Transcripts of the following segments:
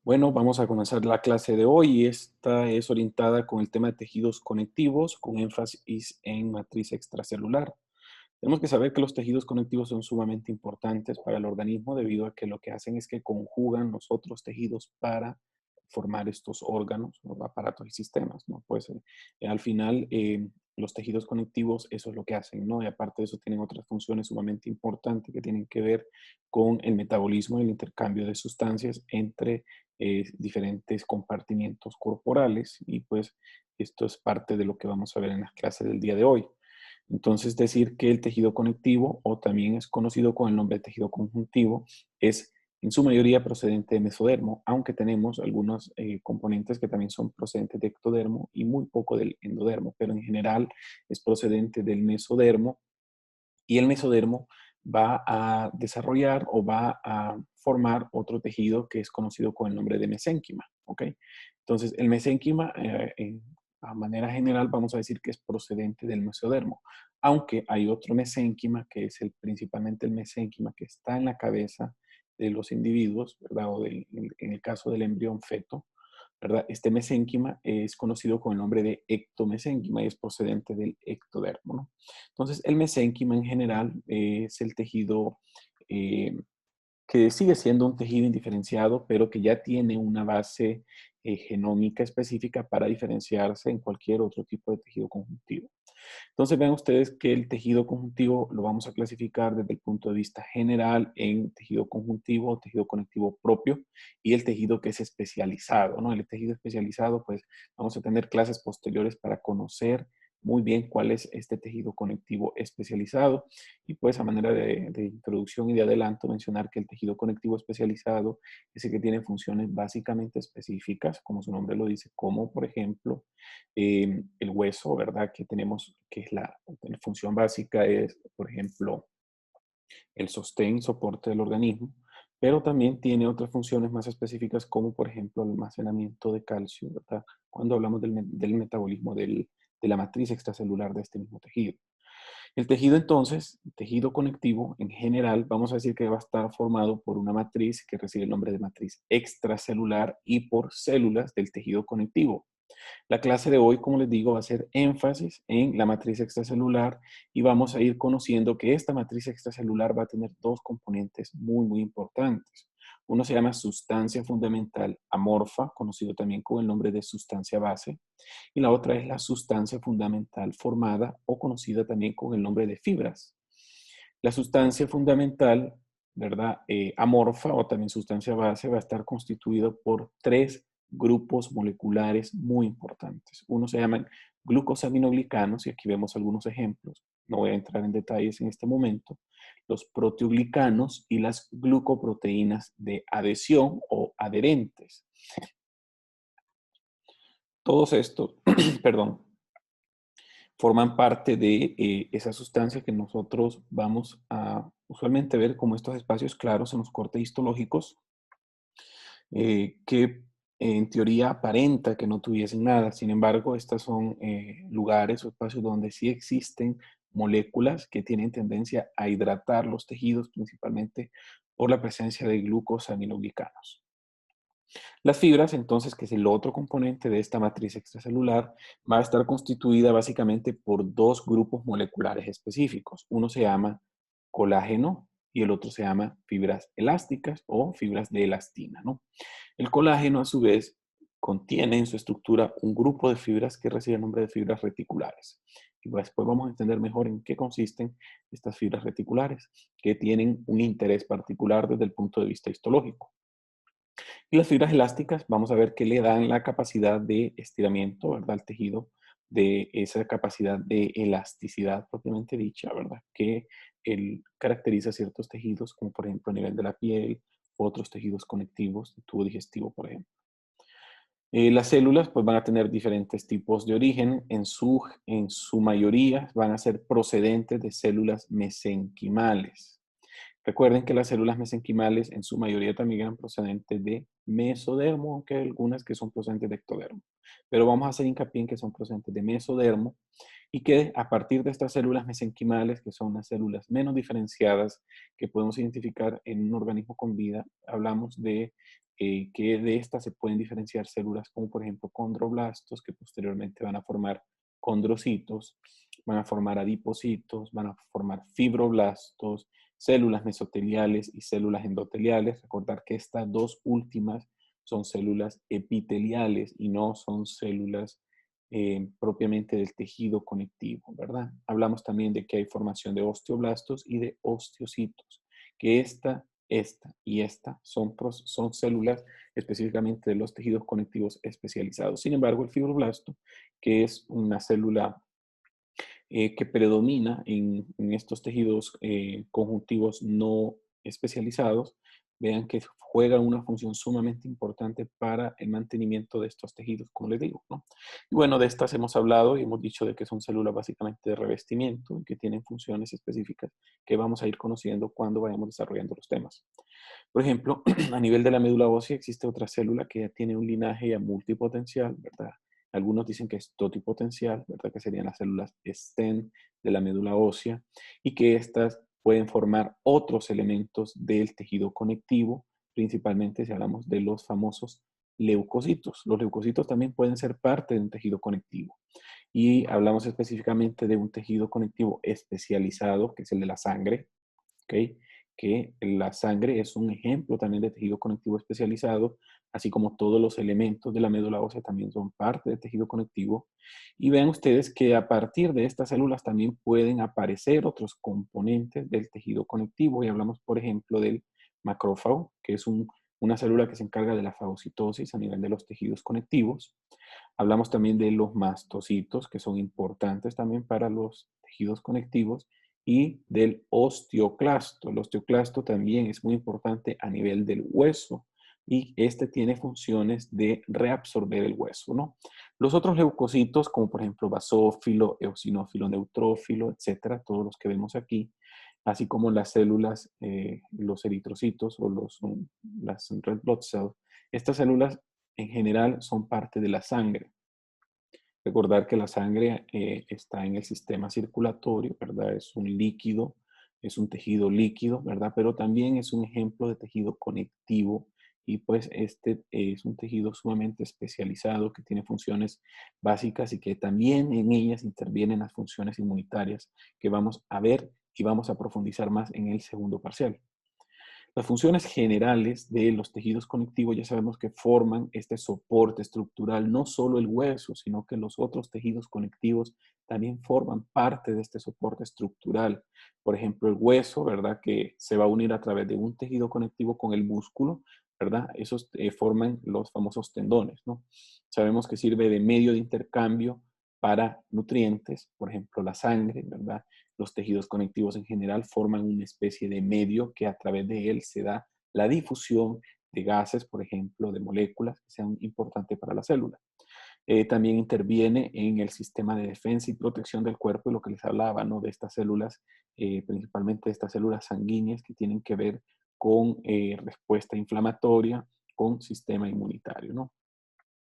Bueno, vamos a comenzar la clase de hoy y esta es orientada con el tema de tejidos conectivos con énfasis en matriz extracelular. Tenemos que saber que los tejidos conectivos son sumamente importantes para el organismo debido a que lo que hacen es que conjugan los otros tejidos para formar estos órganos, los aparatos y sistemas, ¿no? Pues al final los tejidos conectivos eso es lo que hacen, ¿no? Y aparte de eso tienen otras funciones sumamente importantes que tienen que ver con el metabolismo y el intercambio de sustancias entre diferentes compartimientos corporales y pues esto es parte de lo que vamos a ver en las clases del día de hoy. Entonces, decir que el tejido conectivo, o también es conocido con el nombre de tejido conjuntivo, es en su mayoría procedente de mesodermo, aunque tenemos algunos componentes que también son procedentes de ectodermo y muy poco del endodermo, pero en general es procedente del mesodermo y el mesodermo va a desarrollar o va a formar otro tejido que es conocido con el nombre de mesénquima, ¿ok? Entonces, el mesénquima, a manera general, vamos a decir que es procedente del mesodermo, aunque hay otro mesénquima que es principalmente el mesénquima que está en la cabeza de los individuos, ¿verdad? O en el caso del embrión feto, ¿verdad? Este mesénquima es conocido con el nombre de ectomesénquima y es procedente del ectodermo, ¿no? Entonces, el mesénquima en general es el tejido eh, que sigue siendo un tejido indiferenciado, pero que ya tiene una base genómica específica para diferenciarse en cualquier otro tipo de tejido conjuntivo. Entonces vean ustedes que el tejido conjuntivo lo vamos a clasificar desde el punto de vista general en tejido conjuntivo, tejido conectivo propio y el tejido que es especializado, ¿no? El tejido especializado, pues vamos a tener clases posteriores para conocer muy bien cuál es este tejido conectivo especializado y pues a manera de introducción y de adelanto mencionar que el tejido conectivo especializado es el que tiene funciones básicamente específicas, como su nombre lo dice, como por ejemplo el hueso, ¿verdad? Que tenemos, que es la función básica, es, por ejemplo, el sostén y soporte del organismo, pero también tiene otras funciones más específicas, como por ejemplo el almacenamiento de calcio, ¿verdad? Cuando hablamos del metabolismo de la matriz extracelular de este mismo tejido. El tejido entonces, tejido conectivo, en general, vamos a decir que va a estar formado por una matriz que recibe el nombre de matriz extracelular y por células del tejido conectivo. La clase de hoy, como les digo, va a hacer énfasis en la matriz extracelular y vamos a ir conociendo que esta matriz extracelular va a tener dos componentes muy importantes. Uno se llama sustancia fundamental amorfa, conocido también con el nombre de sustancia base, y la otra es la sustancia fundamental formada o conocida también con el nombre de fibras. La sustancia fundamental, ¿verdad? Amorfa o también sustancia base va a estar constituida por tres grupos moleculares muy importantes. Uno se llaman glucosaminoglicanos, y aquí vemos algunos ejemplos. No voy a entrar en detalles en este momento. Los proteoglicanos y las glucoproteínas de adhesión o adherentes. Todos estos, perdón, forman parte de esa sustancia que nosotros vamos a usualmente ver como estos espacios claros en los cortes histológicos que en teoría aparenta que no tuviesen nada. Sin embargo, estos son lugares o espacios donde sí existen moléculas que tienen tendencia a hidratar los tejidos, principalmente por la presencia de glucosaminoglicanos. Las fibras, entonces, que es el otro componente de esta matriz extracelular, va a estar constituida básicamente por dos grupos moleculares específicos. Uno se llama colágeno y el otro se llama fibras elásticas o fibras de elastina, ¿no? El colágeno, a su vez, contiene en su estructura un grupo de fibras que recibe el nombre de fibras reticulares. Y después vamos a entender mejor en qué consisten estas fibras reticulares, que tienen un interés particular desde el punto de vista histológico. Y las fibras elásticas, vamos a ver que le dan la capacidad de estiramiento, ¿verdad? Al tejido, de esa capacidad de elasticidad propiamente dicha, ¿verdad? Que caracteriza ciertos tejidos, como por ejemplo a nivel de la piel, otros tejidos conectivos, el tubo digestivo, por ejemplo. Las células pues, van a tener diferentes tipos de origen. En su mayoría van a ser procedentes de células mesenquimales. Recuerden que las células mesenquimales en su mayoría también eran procedentes de mesodermo, aunque hay algunas que son procedentes de ectodermo. Pero vamos a hacer hincapié en que son procedentes de mesodermo y que a partir de estas células mesenquimales, que son las células menos diferenciadas que podemos identificar en un organismo con vida, hablamos de que de estas se pueden diferenciar células como por ejemplo condroblastos, que posteriormente van a formar condrocitos, van a formar adipocitos, van a formar fibroblastos, células mesoteliales y células endoteliales. Recordar que estas dos últimas son células epiteliales y no son células propiamente del tejido conectivo, ¿verdad? Hablamos también de que hay formación de osteoblastos y de osteocitos, que esta y esta son células específicamente de los tejidos conectivos especializados. Sin embargo, el fibroblasto, que es una célula que predomina en estos tejidos conjuntivos no especializados, vean que juega una función sumamente importante para el mantenimiento de estos tejidos, como les digo, ¿no? Y bueno, de estas hemos hablado y hemos dicho de que son células básicamente de revestimiento y que tienen funciones específicas que vamos a ir conociendo cuando vayamos desarrollando los temas. Por ejemplo, a nivel de la médula ósea existe otra célula que ya tiene un linaje ya multipotencial, ¿verdad? Algunos dicen que es totipotencial, ¿verdad? Que serían las células STEM de la médula ósea y que estas pueden formar otros elementos del tejido conectivo, principalmente si hablamos de los famosos leucocitos. Los leucocitos también pueden ser parte de un tejido conectivo. Y hablamos específicamente de un tejido conectivo especializado, que es el de la sangre, ¿ok? Que la sangre es un ejemplo también de tejido conectivo especializado, así como todos los elementos de la médula ósea también son parte del tejido conectivo. Y vean ustedes que a partir de estas células también pueden aparecer otros componentes del tejido conectivo. Y hablamos, por ejemplo, del macrófago, que es una célula que se encarga de la fagocitosis a nivel de los tejidos conectivos. Hablamos también de los mastocitos, que son importantes también para los tejidos conectivos, y del osteoclasto. El osteoclasto también es muy importante a nivel del hueso y este tiene funciones de reabsorber el hueso, ¿no? Los otros leucocitos, como por ejemplo basófilo, eosinófilo, neutrófilo, etcétera, todos los que vemos aquí, así como las células, los eritrocitos o las red blood cells, estas células en general son parte de la sangre. Recordar que la sangre está en el sistema circulatorio, ¿verdad? Es un líquido, es un tejido líquido, ¿verdad? Pero también es un ejemplo de tejido conectivo y pues este es un tejido sumamente especializado que tiene funciones básicas y que también en ellas intervienen las funciones inmunitarias que vamos a ver y vamos a profundizar más en el segundo parcial. Las funciones generales de los tejidos conectivos ya sabemos que forman este soporte estructural, no solo el hueso, sino que los otros tejidos conectivos también forman parte de este soporte estructural. Por ejemplo, el hueso, ¿verdad? Que se va a unir a través de un tejido conectivo con el músculo, ¿verdad? Esos forman los famosos tendones, ¿no? Sabemos que sirve de medio de intercambio para nutrientes, por ejemplo, la sangre, ¿verdad? Los tejidos conectivos en general forman una especie de medio que a través de él se da la difusión de gases, por ejemplo, de moléculas que sean importantes para la célula. También interviene en el sistema de defensa y protección del cuerpo, y lo que les hablaba, ¿no? De estas células, principalmente de estas células sanguíneas que tienen que ver con respuesta inflamatoria, con sistema inmunitario, ¿no?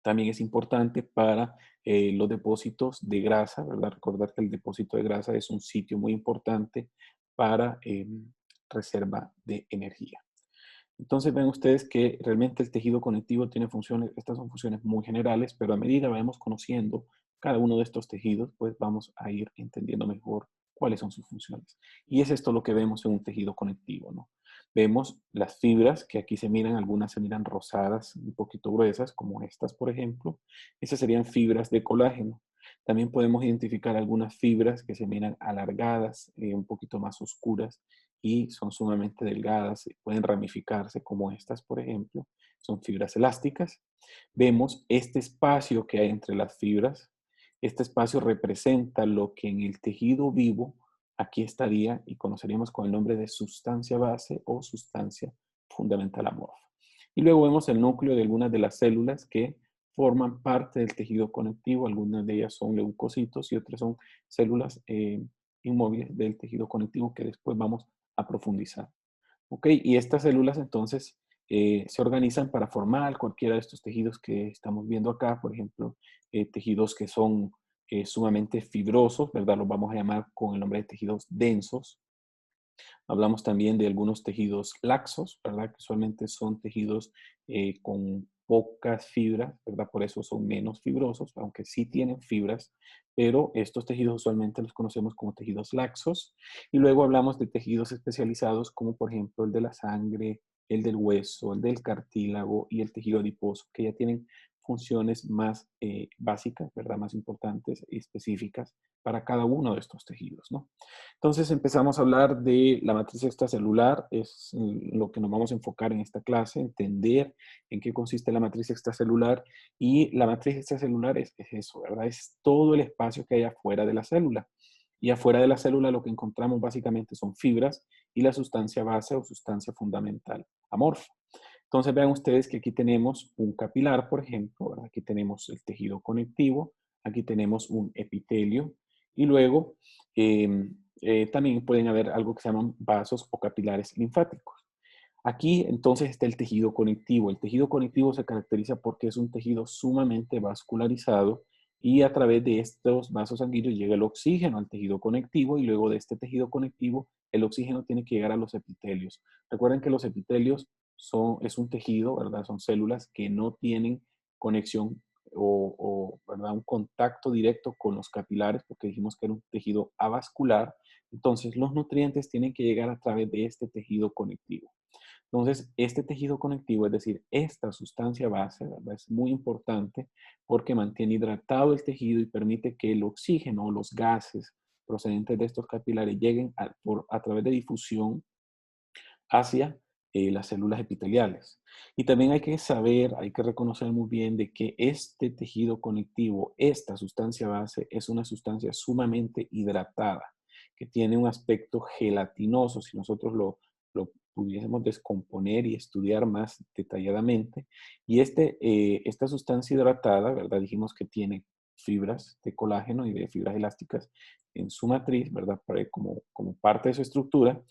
También es importante para los depósitos de grasa, ¿verdad? Recordar que el depósito de grasa es un sitio muy importante para reserva de energía. Entonces ven ustedes que realmente el tejido conectivo tiene funciones, estas son funciones muy generales, pero a medida que vayamos conociendo cada uno de estos tejidos, pues vamos a ir entendiendo mejor cuáles son sus funciones. Y es esto lo que vemos en un tejido conectivo, ¿no? Vemos las fibras, que aquí se miran, algunas se miran rosadas, un poquito gruesas, como estas, por ejemplo. Esas serían fibras de colágeno. También podemos identificar algunas fibras que se miran alargadas, un poquito más oscuras, y son sumamente delgadas, pueden ramificarse como estas, por ejemplo, son fibras elásticas. Vemos este espacio que hay entre las fibras. Este espacio representa lo que en el tejido vivo aquí estaría y conoceríamos con el nombre de sustancia base o sustancia fundamental amorfa. Y luego vemos el núcleo de algunas de las células que forman parte del tejido conectivo. Algunas de ellas son leucocitos y otras son células inmóviles del tejido conectivo que después vamos a profundizar. ¿Ok? Y estas células entonces se organizan para formar cualquiera de estos tejidos que estamos viendo acá, por ejemplo, tejidos que son sumamente fibrosos, ¿verdad? Los vamos a llamar con el nombre de tejidos densos. Hablamos también de algunos tejidos laxos, ¿verdad? Que usualmente son tejidos con pocas fibras, ¿verdad? Por eso son menos fibrosos, aunque sí tienen fibras, pero estos tejidos usualmente los conocemos como tejidos laxos. Y luego hablamos de tejidos especializados como por ejemplo el de la sangre, el del hueso, el del cartílago y el tejido adiposo, que ya tienen funciones más básicas, ¿verdad? Más importantes y específicas para cada uno de estos tejidos, ¿no? Entonces empezamos a hablar de la matriz extracelular, es lo que nos vamos a enfocar en esta clase, entender en qué consiste la matriz extracelular. Y la matriz extracelular es eso, ¿verdad? Es todo el espacio que hay afuera de la célula. Y afuera de la célula lo que encontramos básicamente son fibras y la sustancia base o sustancia fundamental amorfa. Entonces vean ustedes que aquí tenemos un capilar, por ejemplo, ¿verdad? Aquí tenemos el tejido conectivo, aquí tenemos un epitelio y luego también pueden haber algo que se llaman vasos o capilares linfáticos. Aquí entonces está el tejido conectivo. El tejido conectivo se caracteriza porque es un tejido sumamente vascularizado y a través de estos vasos sanguíneos llega el oxígeno al tejido conectivo y luego de este tejido conectivo el oxígeno tiene que llegar a los epitelios. Recuerden que los epitelios es un tejido, ¿verdad? Son células que no tienen conexión ¿verdad? Un contacto directo con los capilares porque dijimos que era un tejido avascular. Entonces los nutrientes tienen que llegar a través de este tejido conectivo. Entonces, este tejido conectivo, es decir, esta sustancia base, ¿verdad? Es muy importante porque mantiene hidratado el tejido y permite que el oxígeno o los gases procedentes de estos capilares lleguen a través de difusión hacia las células epiteliales. Y también hay que saber, hay que reconocer muy bien de que este tejido conectivo, esta sustancia base, es una sustancia sumamente hidratada, que tiene un aspecto gelatinoso. Si nosotros lo pudiésemos descomponer y estudiar más detalladamente. Y esta sustancia hidratada, ¿verdad? Dijimos que tiene fibras de colágeno y de fibras elásticas en su matriz, ¿verdad? Como parte de su estructura.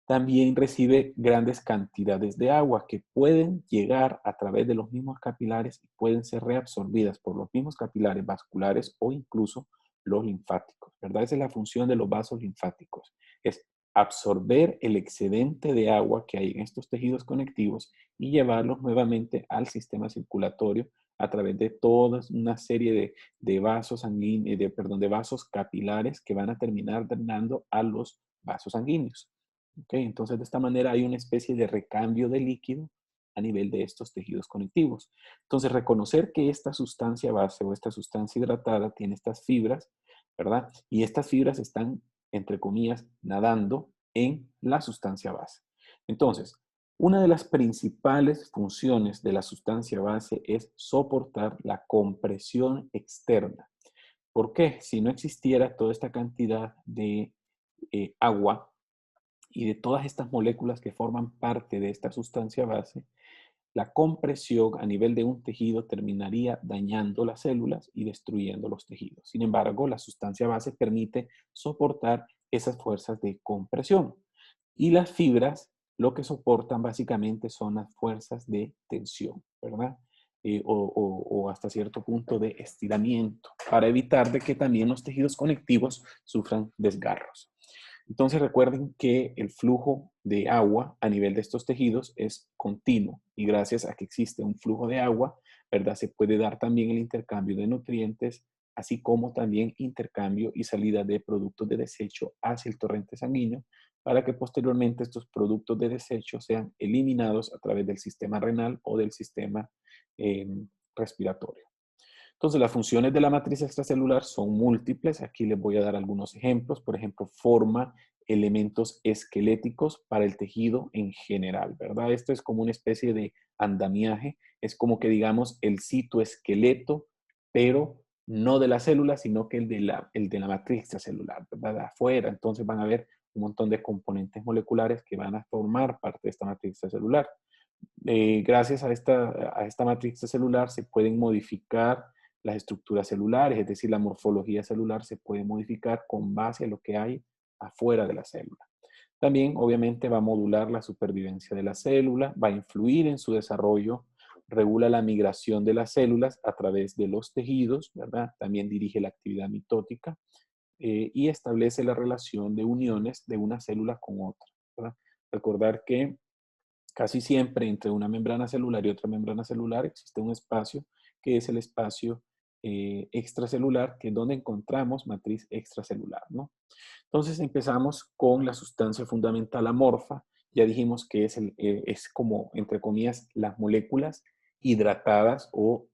También recibe grandes cantidades de agua que pueden llegar a través de los mismos capilares y pueden ser reabsorbidas por los mismos capilares vasculares o incluso los linfáticos, ¿verdad? Esa es la función de los vasos linfáticos, es absorber el excedente de agua que hay en estos tejidos conectivos y llevarlos nuevamente al sistema circulatorio a través de toda una serie de vasos sanguíneos, de vasos capilares que van a terminar drenando a los vasos sanguíneos. ¿Ok? Entonces, de esta manera hay una especie de recambio de líquido a nivel de estos tejidos conectivos. Entonces, reconocer que esta sustancia base o esta sustancia hidratada tiene estas fibras, ¿verdad? Y estas fibras están, entre comillas, nadando en la sustancia base. Entonces, una de las principales funciones de la sustancia base es soportar la compresión externa. ¿Por qué? Si no existiera toda esta cantidad de agua, y de todas estas moléculas que forman parte de esta sustancia base, la compresión a nivel de un tejido terminaría dañando las células y destruyendo los tejidos. Sin embargo, la sustancia base permite soportar esas fuerzas de compresión. Y las fibras lo que soportan básicamente son las fuerzas de tensión, ¿verdad? O hasta cierto punto de estiramiento, para evitar de que también los tejidos conectivos sufran desgarros. Entonces recuerden que el flujo de agua a nivel de estos tejidos es continuo y gracias a que existe un flujo de agua, ¿verdad? Se puede dar también el intercambio de nutrientes, así como también intercambio y salida de productos de desecho hacia el torrente sanguíneo para que posteriormente estos productos de desecho sean eliminados a través del sistema renal o del sistema eh, respiratorio. Entonces, las funciones de la matriz extracelular son múltiples. Aquí les voy a dar algunos ejemplos. Por ejemplo, forma elementos esqueléticos para el tejido en general, ¿verdad? Esto es como una especie de andamiaje. Es como que digamos el citoesqueleto, pero no de la célula, sino que el de la matriz extracelular, ¿verdad? Afuera. Entonces van a ver un montón de componentes moleculares que van a formar parte de esta matriz extracelular. Gracias a esta matriz celular se pueden modificar las estructuras celulares, es decir, la morfología celular se puede modificar con base a lo que hay afuera de la célula. También, obviamente, va a modular la supervivencia de la célula, va a influir en su desarrollo, regula la migración de las células a través de los tejidos, ¿verdad? También dirige la actividad mitótica y establece la relación de uniones de una célula con otra, ¿verdad? Recordar que casi siempre entre una membrana celular y otra membrana celular existe un espacio que es el espacio extracelular, que es donde encontramos matriz extracelular, ¿no? Entonces empezamos con la sustancia fundamental amorfa. Ya dijimos que es como, entre comillas, las moléculas hidratadas o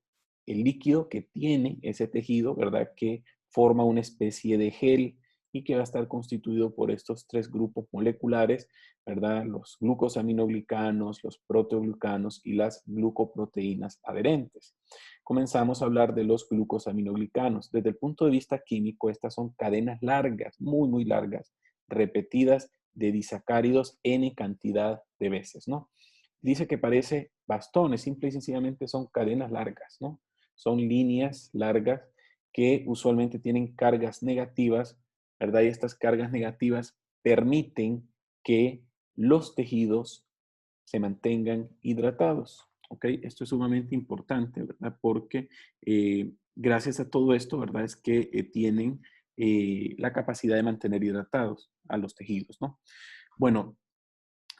el líquido que tiene ese tejido, ¿verdad? Que forma una especie de gel y que va a estar constituido por estos tres grupos moleculares, ¿verdad? Los glucosaminoglicanos, los proteoglicanos y las glucoproteínas adherentes. Comenzamos a hablar de los glucosaminoglicanos. Desde el punto de vista químico, estas son cadenas largas, muy, muy largas, repetidas de disacáridos n cantidad de veces, ¿no? Dice que parece bastones, simple y sencillamente son cadenas largas, ¿no? Son líneas largas que usualmente tienen cargas negativas, ¿verdad? Y estas cargas negativas permiten que los tejidos se mantengan hidratados. ¿Ok? Esto es sumamente importante, ¿verdad? Porque gracias a todo esto, ¿verdad? Es que tienen la capacidad de mantener hidratados a los tejidos, ¿no? Bueno,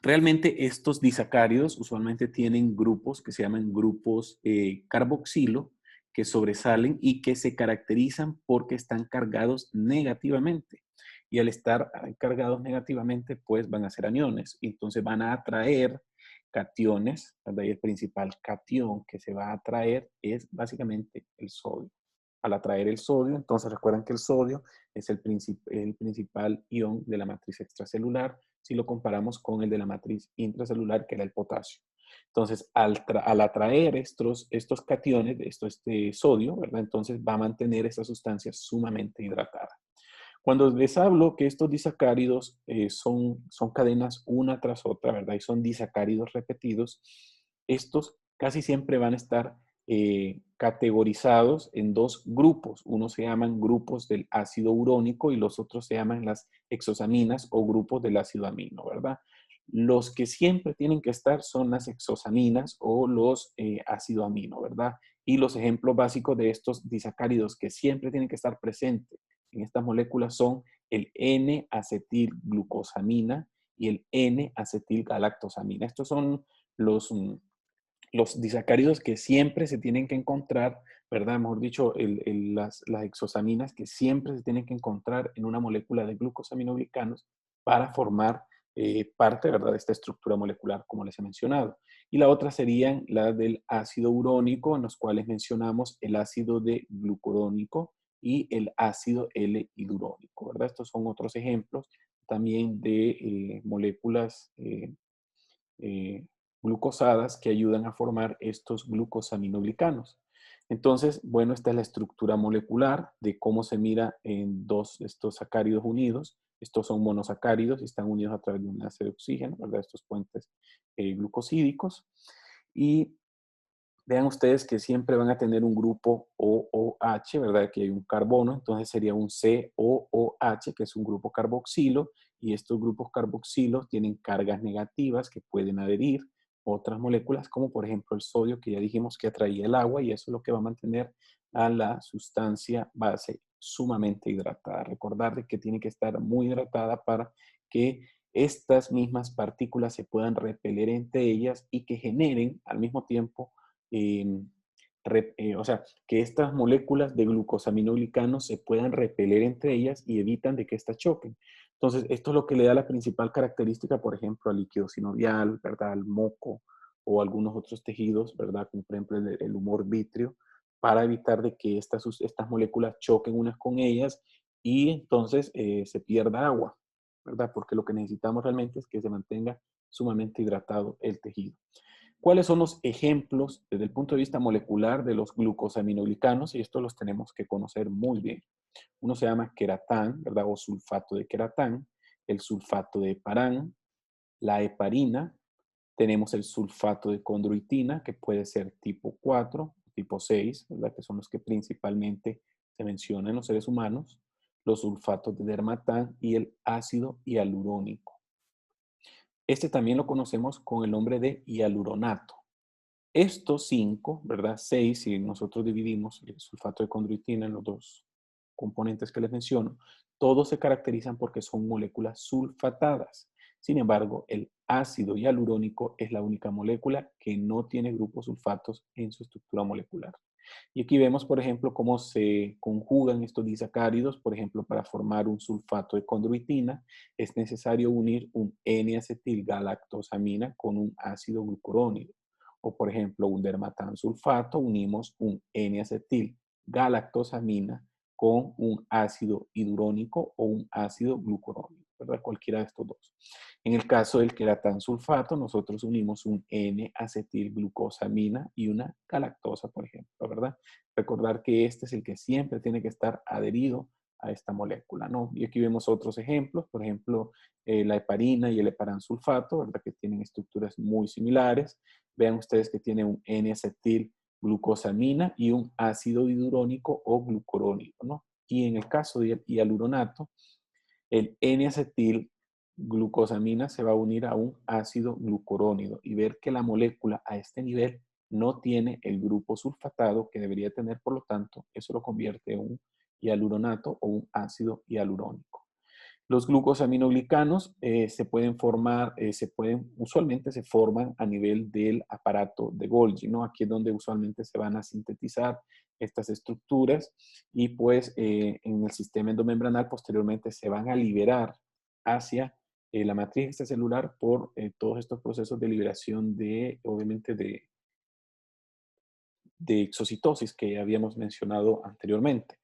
realmente estos disacáridos usualmente tienen grupos que se llaman grupos carboxilo, que sobresalen y que se caracterizan porque están cargados negativamente. Y al estar cargados negativamente, pues van a ser aniones. Entonces van a atraer cationes, ¿verdad? Y el principal cation que se va a atraer es básicamente el sodio. Al atraer el sodio, entonces recuerden que el sodio es el principal ion de la matriz extracelular si lo comparamos con el de la matriz intracelular, que era el potasio. Entonces, al atraer estos cationes, este sodio, ¿verdad? Entonces va a mantener esa sustancia sumamente hidratada. Cuando les hablo que estos disacáridos son cadenas una tras otra, ¿verdad? Y son disacáridos repetidos, estos casi siempre van a estar categorizados en dos grupos. Unos se llaman grupos del ácido urónico y los otros se llaman las exosaminas o grupos del ácido amino, ¿verdad? Los que siempre tienen que estar son las exosaminas o los ácido amino, ¿verdad? Y los ejemplos básicos de estos disacáridos que siempre tienen que estar presentes en estas moléculas son el N-acetilglucosamina y el N-acetilgalactosamina. Estos son los disacáridos que siempre se tienen que encontrar, ¿verdad? Mejor dicho, las exosaminas que siempre se tienen que encontrar en una molécula de glucosaminoglicanos para formar parte, ¿verdad?, de esta estructura molecular, como les he mencionado. Y la otra serían las del ácido urónico, en los cuales mencionamos el ácido de glucurónico y el ácido L-hidurónico, ¿verdad? Estos son otros ejemplos también de moléculas eh, glucosadas que ayudan a formar estos glucosaminoglicanos. Entonces, bueno, esta es la estructura molecular de cómo se mira en estos sacáridos unidos. Estos son monosacáridos y están unidos a través de un enlace de oxígeno, ¿verdad? Estos puentes glucosídicos. Y vean ustedes que siempre van a tener un grupo OOH, ¿verdad? Que hay un carbono, entonces sería un COOH, que es un grupo carboxilo, y estos grupos carboxilos tienen cargas negativas que pueden adherir otras moléculas, como por ejemplo el sodio, que ya dijimos que atraía el agua, y eso es lo que va a mantener a la sustancia base sumamente hidratada. Recordar de que tiene que estar muy hidratada para que estas mismas partículas se puedan repeler entre ellas y que generen al mismo tiempo eh, o sea, que estas moléculas de glucosaminoglicanos se puedan repeler entre ellas y evitan de que éstas choquen. Entonces, esto es lo que le da la principal característica, por ejemplo, al líquido sinovial, ¿verdad? Al moco o algunos otros tejidos, ¿verdad? Como por ejemplo el humor vítreo, para evitar de que estas moléculas choquen unas con ellas y entonces se pierda agua, ¿verdad? Porque lo que necesitamos realmente es que se mantenga sumamente hidratado el tejido. ¿Cuáles son los ejemplos desde el punto de vista molecular de los glucosaminoglicanos? Y esto los tenemos que conocer muy bien. Uno se llama queratán, ¿verdad? O sulfato de queratán, el sulfato de heparán, la heparina, tenemos el sulfato de condroitina, que puede ser tipo 4, tipo 6, ¿verdad? Que son los que principalmente se mencionan en los seres humanos, los sulfatos de dermatán y el ácido hialurónico. Este también lo conocemos con el nombre de hialuronato. Estos 5, ¿verdad? 6, si nosotros dividimos el sulfato de condroitina en los dos componentes que les menciono, todos se caracterizan porque son moléculas sulfatadas. Sin embargo, el ácido hialurónico es la única molécula que no tiene grupos sulfatos en su estructura molecular. Y aquí vemos, por ejemplo, cómo se conjugan estos disacáridos. Por ejemplo, para formar un sulfato de condroitina es necesario unir un N-acetilgalactosamina con un ácido glucurónido. O, por ejemplo, un dermatansulfato, unimos un N-acetilgalactosamina con un ácido hidrónico o un ácido glucurónico, ¿verdad? Cualquiera de estos dos. En el caso del queratansulfato, nosotros unimos un N-acetilglucosamina y una galactosa, por ejemplo, ¿verdad? Recordar que este es el que siempre tiene que estar adherido a esta molécula, ¿no? Y aquí vemos otros ejemplos, por ejemplo, la heparina y el heparansulfato, ¿verdad? Que tienen estructuras muy similares. Vean ustedes que tiene un N-acetilglucosamina y un ácido didurónico o glucurónico, ¿no? Y en el caso del hialuronato, el N-acetilglucosamina se va a unir a un ácido glucurónido y ver que la molécula a este nivel no tiene el grupo sulfatado que debería tener, por lo tanto, eso lo convierte en un hialuronato o un ácido hialurónico. Los glucosaminoglicanos se pueden formar, usualmente se forman a nivel del aparato de Golgi, ¿no? Aquí es donde usualmente se van a sintetizar estas estructuras y pues en el sistema endomembranal posteriormente se van a liberar hacia la matriz extracelular por todos estos procesos de liberación de, obviamente, de exocitosis que habíamos mencionado anteriormente.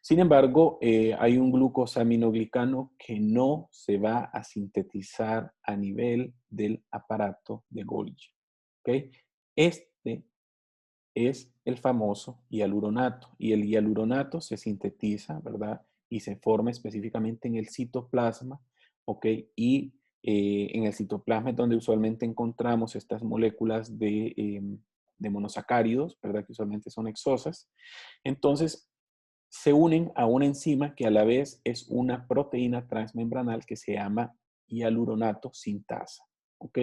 Sin embargo, hay un glucosaminoglicano que no se va a sintetizar a nivel del aparato de Golgi. ¿Okay? Este es el famoso hialuronato. Y el hialuronato se sintetiza, ¿verdad? Y se forma específicamente en el citoplasma, ¿ok? Y en el citoplasma es donde usualmente encontramos estas moléculas de monosacáridos, ¿verdad? Que usualmente son exosas. Entonces, se unen a una enzima que a la vez es una proteína transmembranal que se llama hialuronato sintasa. ¿Ok?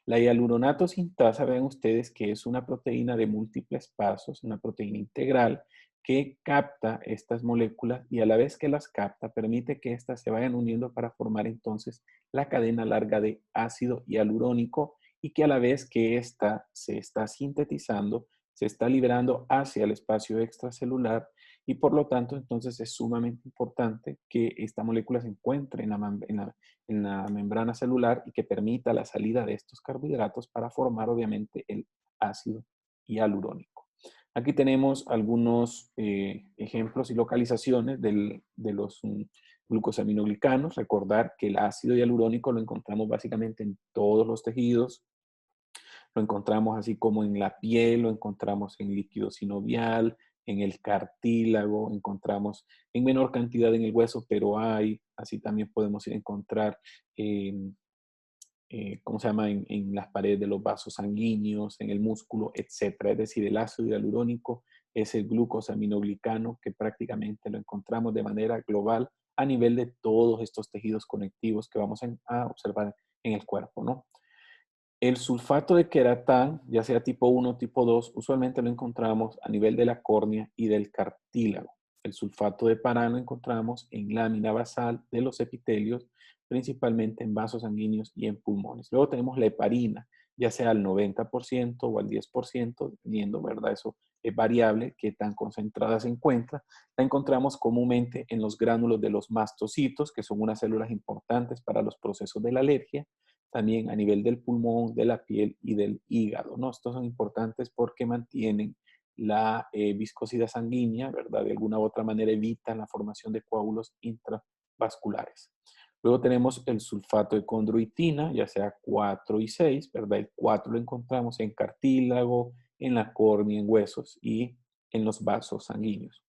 La hialuronato sintasa, vean ustedes que es una proteína de múltiples pasos, una proteína integral que capta estas moléculas y a la vez que las capta permite que éstas se vayan uniendo para formar entonces la cadena larga de ácido hialurónico y que a la vez que ésta se está sintetizando, se está liberando hacia el espacio extracelular y por lo tanto, entonces es sumamente importante que esta molécula se encuentre en la membrana celular y que permita la salida de estos carbohidratos para formar obviamente el ácido hialurónico. Aquí tenemos algunos ejemplos y localizaciones de los glucosaminoglicanos. Recordar que el ácido hialurónico lo encontramos básicamente en todos los tejidos, lo encontramos así como en la piel, lo encontramos en líquido sinovial, en el cartílago, encontramos en menor cantidad en el hueso, pero hay, así también podemos encontrar, ¿cómo se llama?, en las paredes de los vasos sanguíneos, en el músculo, etcétera. Es decir, el ácido hialurónico es el glucosaminoglicano que prácticamente lo encontramos de manera global a nivel de todos estos tejidos conectivos que vamos a observar en el cuerpo, ¿no? El sulfato de queratán, ya sea tipo 1 o tipo 2, usualmente lo encontramos a nivel de la córnea y del cartílago. El sulfato de parán lo encontramos en lámina basal de los epitelios, principalmente en vasos sanguíneos y en pulmones. Luego tenemos la heparina, ya sea al 90% o al 10%, dependiendo, ¿verdad? Eso es variable, qué tan concentrada se encuentra. La encontramos comúnmente en los gránulos de los mastocitos, que son unas células importantes para los procesos de la alergia, también a nivel del pulmón, de la piel y del hígado, ¿no? Estos son importantes porque mantienen la viscosidad sanguínea, ¿verdad? De alguna u otra manera evitan la formación de coágulos intravasculares. Luego tenemos el sulfato de condroitina, ya sea 4 y 6, ¿verdad? El 4 lo encontramos en cartílago, en la córnea, en huesos y en los vasos sanguíneos.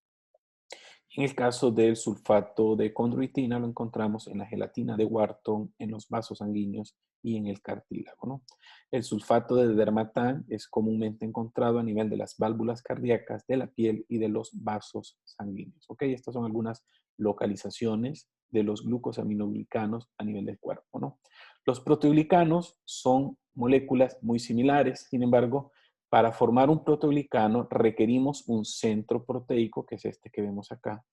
En el caso del sulfato de condroitina lo encontramos en la gelatina de Wharton, en los vasos sanguíneos y en el cartílago, ¿no? El sulfato de dermatán es comúnmente encontrado a nivel de las válvulas cardíacas, de la piel y de los vasos sanguíneos. ¿Ok? Estas son algunas localizaciones de los glucosaminoglicanos a nivel del cuerpo, ¿no? Los proteoglicanos son moléculas muy similares, sin embargo, para formar un proteoglicano requerimos un centro proteico, que es este que vemos acá,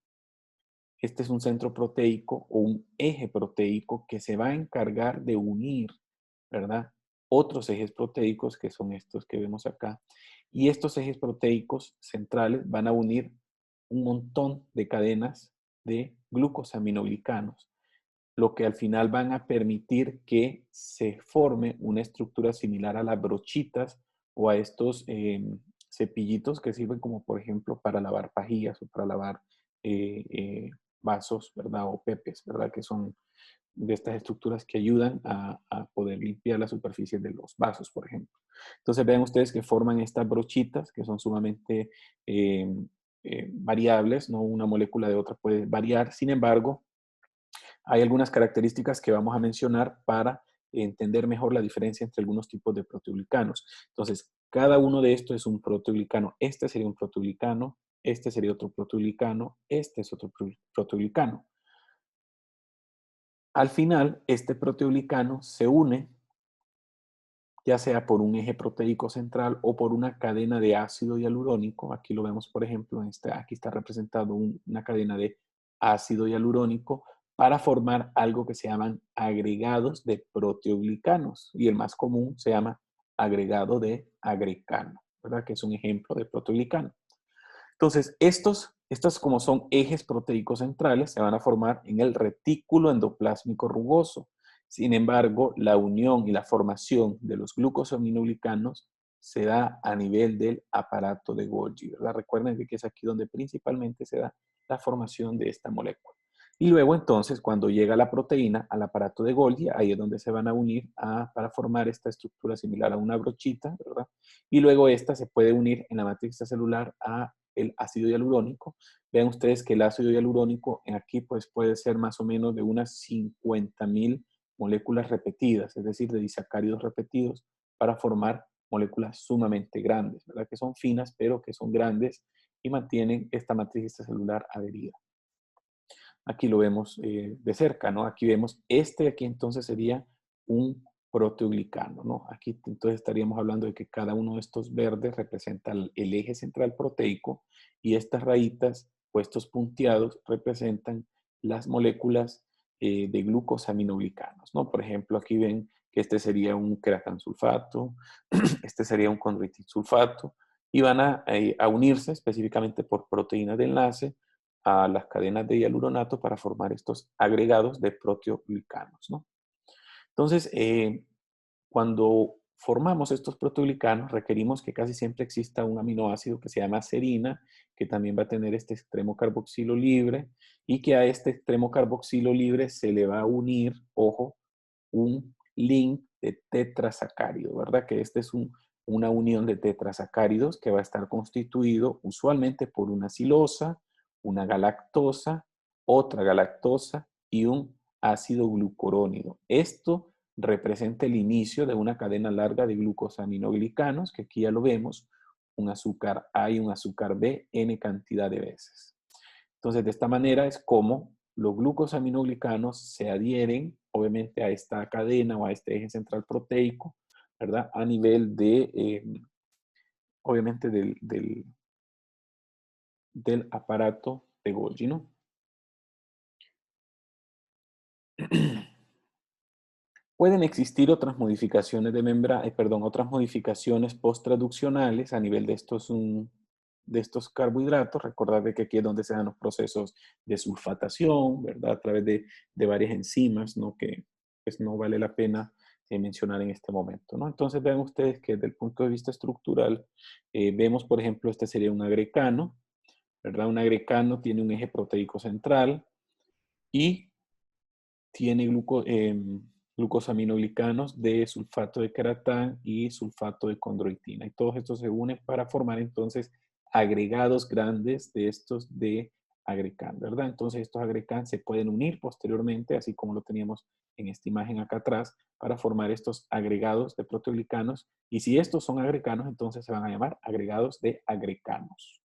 este es un centro proteico o un eje proteico que se va a encargar de unir, ¿verdad? Otros ejes proteicos que son estos que vemos acá. Y estos ejes proteicos centrales van a unir un montón de cadenas de glucosaminoglicanos, lo que al final van a permitir que se forme una estructura similar a las brochitas o a estos cepillitos que sirven como, por ejemplo, para lavar pajillas o para lavar eh, eh, vasos, ¿verdad? O pepes, ¿verdad? Que son de estas estructuras que ayudan a poder limpiar la superficie de los vasos, por ejemplo. Entonces vean ustedes que forman estas brochitas que son sumamente eh, variables, ¿no? Una molécula de otra puede variar, sin embargo, hay algunas características que vamos a mencionar para entender mejor la diferencia entre algunos tipos de proteoglicanos. Entonces, cada uno de estos es un proteoglicano. Este sería un proteoglicano, este sería otro proteoglicano, este es otro proteoglicano. Al final, este proteoglicano se une ya sea por un eje proteico central o por una cadena de ácido hialurónico. Aquí lo vemos, por ejemplo, aquí está representado una cadena de ácido hialurónico para formar algo que se llaman agregados de proteoglicanos. Y el más común se llama agregado de agrecano, ¿verdad? Que es un ejemplo de proteoglicano. Entonces, estos como son ejes proteicos centrales, se van a formar en el retículo endoplásmico rugoso. Sin embargo, la unión y la formación de los glucosaminoglicanos se da a nivel del aparato de Golgi, ¿verdad? Recuerden que es aquí donde principalmente se da la formación de esta molécula. Y luego entonces, cuando llega la proteína al aparato de Golgi, ahí es donde se van a unir para formar esta estructura similar a una brochita, ¿verdad? Y luego esta se puede unir en la matriz celular a el ácido hialurónico. Vean ustedes que el ácido hialurónico aquí pues puede ser más o menos de unas 50.000 moléculas repetidas, es decir, de disacáridos repetidos para formar moléculas sumamente grandes, ¿verdad? Que son finas, pero que son grandes y mantienen esta matriz celular adherida. Aquí lo vemos de cerca, ¿no? Aquí vemos, aquí entonces sería un proteoglicano, ¿no? Aquí entonces estaríamos hablando de que cada uno de estos verdes representa el eje central proteico y estas rayitas o estos punteados representan las moléculas de glucosaminoglicanos, ¿no? Por ejemplo, aquí ven que este sería un creatansulfato, este sería un condroitinsulfato y van a unirse específicamente por proteínas de enlace a las cadenas de hialuronato para formar estos agregados de proteoglicanos, ¿no? Entonces, cuando formamos estos proteoglicanos, requerimos que casi siempre exista un aminoácido que se llama serina, que también va a tener este extremo carboxilo libre, y que a este extremo carboxilo libre se le va a unir, ojo, un link de tetrasacárido, ¿verdad? Que este es una unión de tetrasacáridos que va a estar constituido usualmente por una silosa, una galactosa, otra galactosa y un ácido glucurónido. Esto representa el inicio de una cadena larga de glucosaminoglicanos, que aquí ya lo vemos, un azúcar A y un azúcar B, N cantidad de veces. Entonces, de esta manera es como los glucosaminoglicanos se adhieren, obviamente, a esta cadena o a este eje central proteico, ¿verdad? A nivel de, obviamente, del aparato de Golgi, ¿no? Pueden existir otras modificaciones de membrana, otras modificaciones posttraduccionales a nivel de estos carbohidratos. Recordad que aquí es donde se dan los procesos de sulfatación, ¿verdad? A través de varias enzimas, ¿no? Que pues, no vale la pena mencionar en este momento, ¿no? Entonces vean ustedes que desde el punto de vista estructural, vemos, por ejemplo, este sería un agrecano, ¿verdad? Un agrecano tiene un eje proteico central y tiene glucosaminoglicanos de sulfato de keratán y sulfato de condroitina. Y todos estos se unen para formar entonces agregados grandes de estos de agrecan, ¿verdad? Entonces estos agrecan se pueden unir posteriormente, así como lo teníamos en esta imagen acá atrás, para formar estos agregados de proteoglicanos. Y si estos son agrecanos, entonces se van a llamar agregados de agrecanos.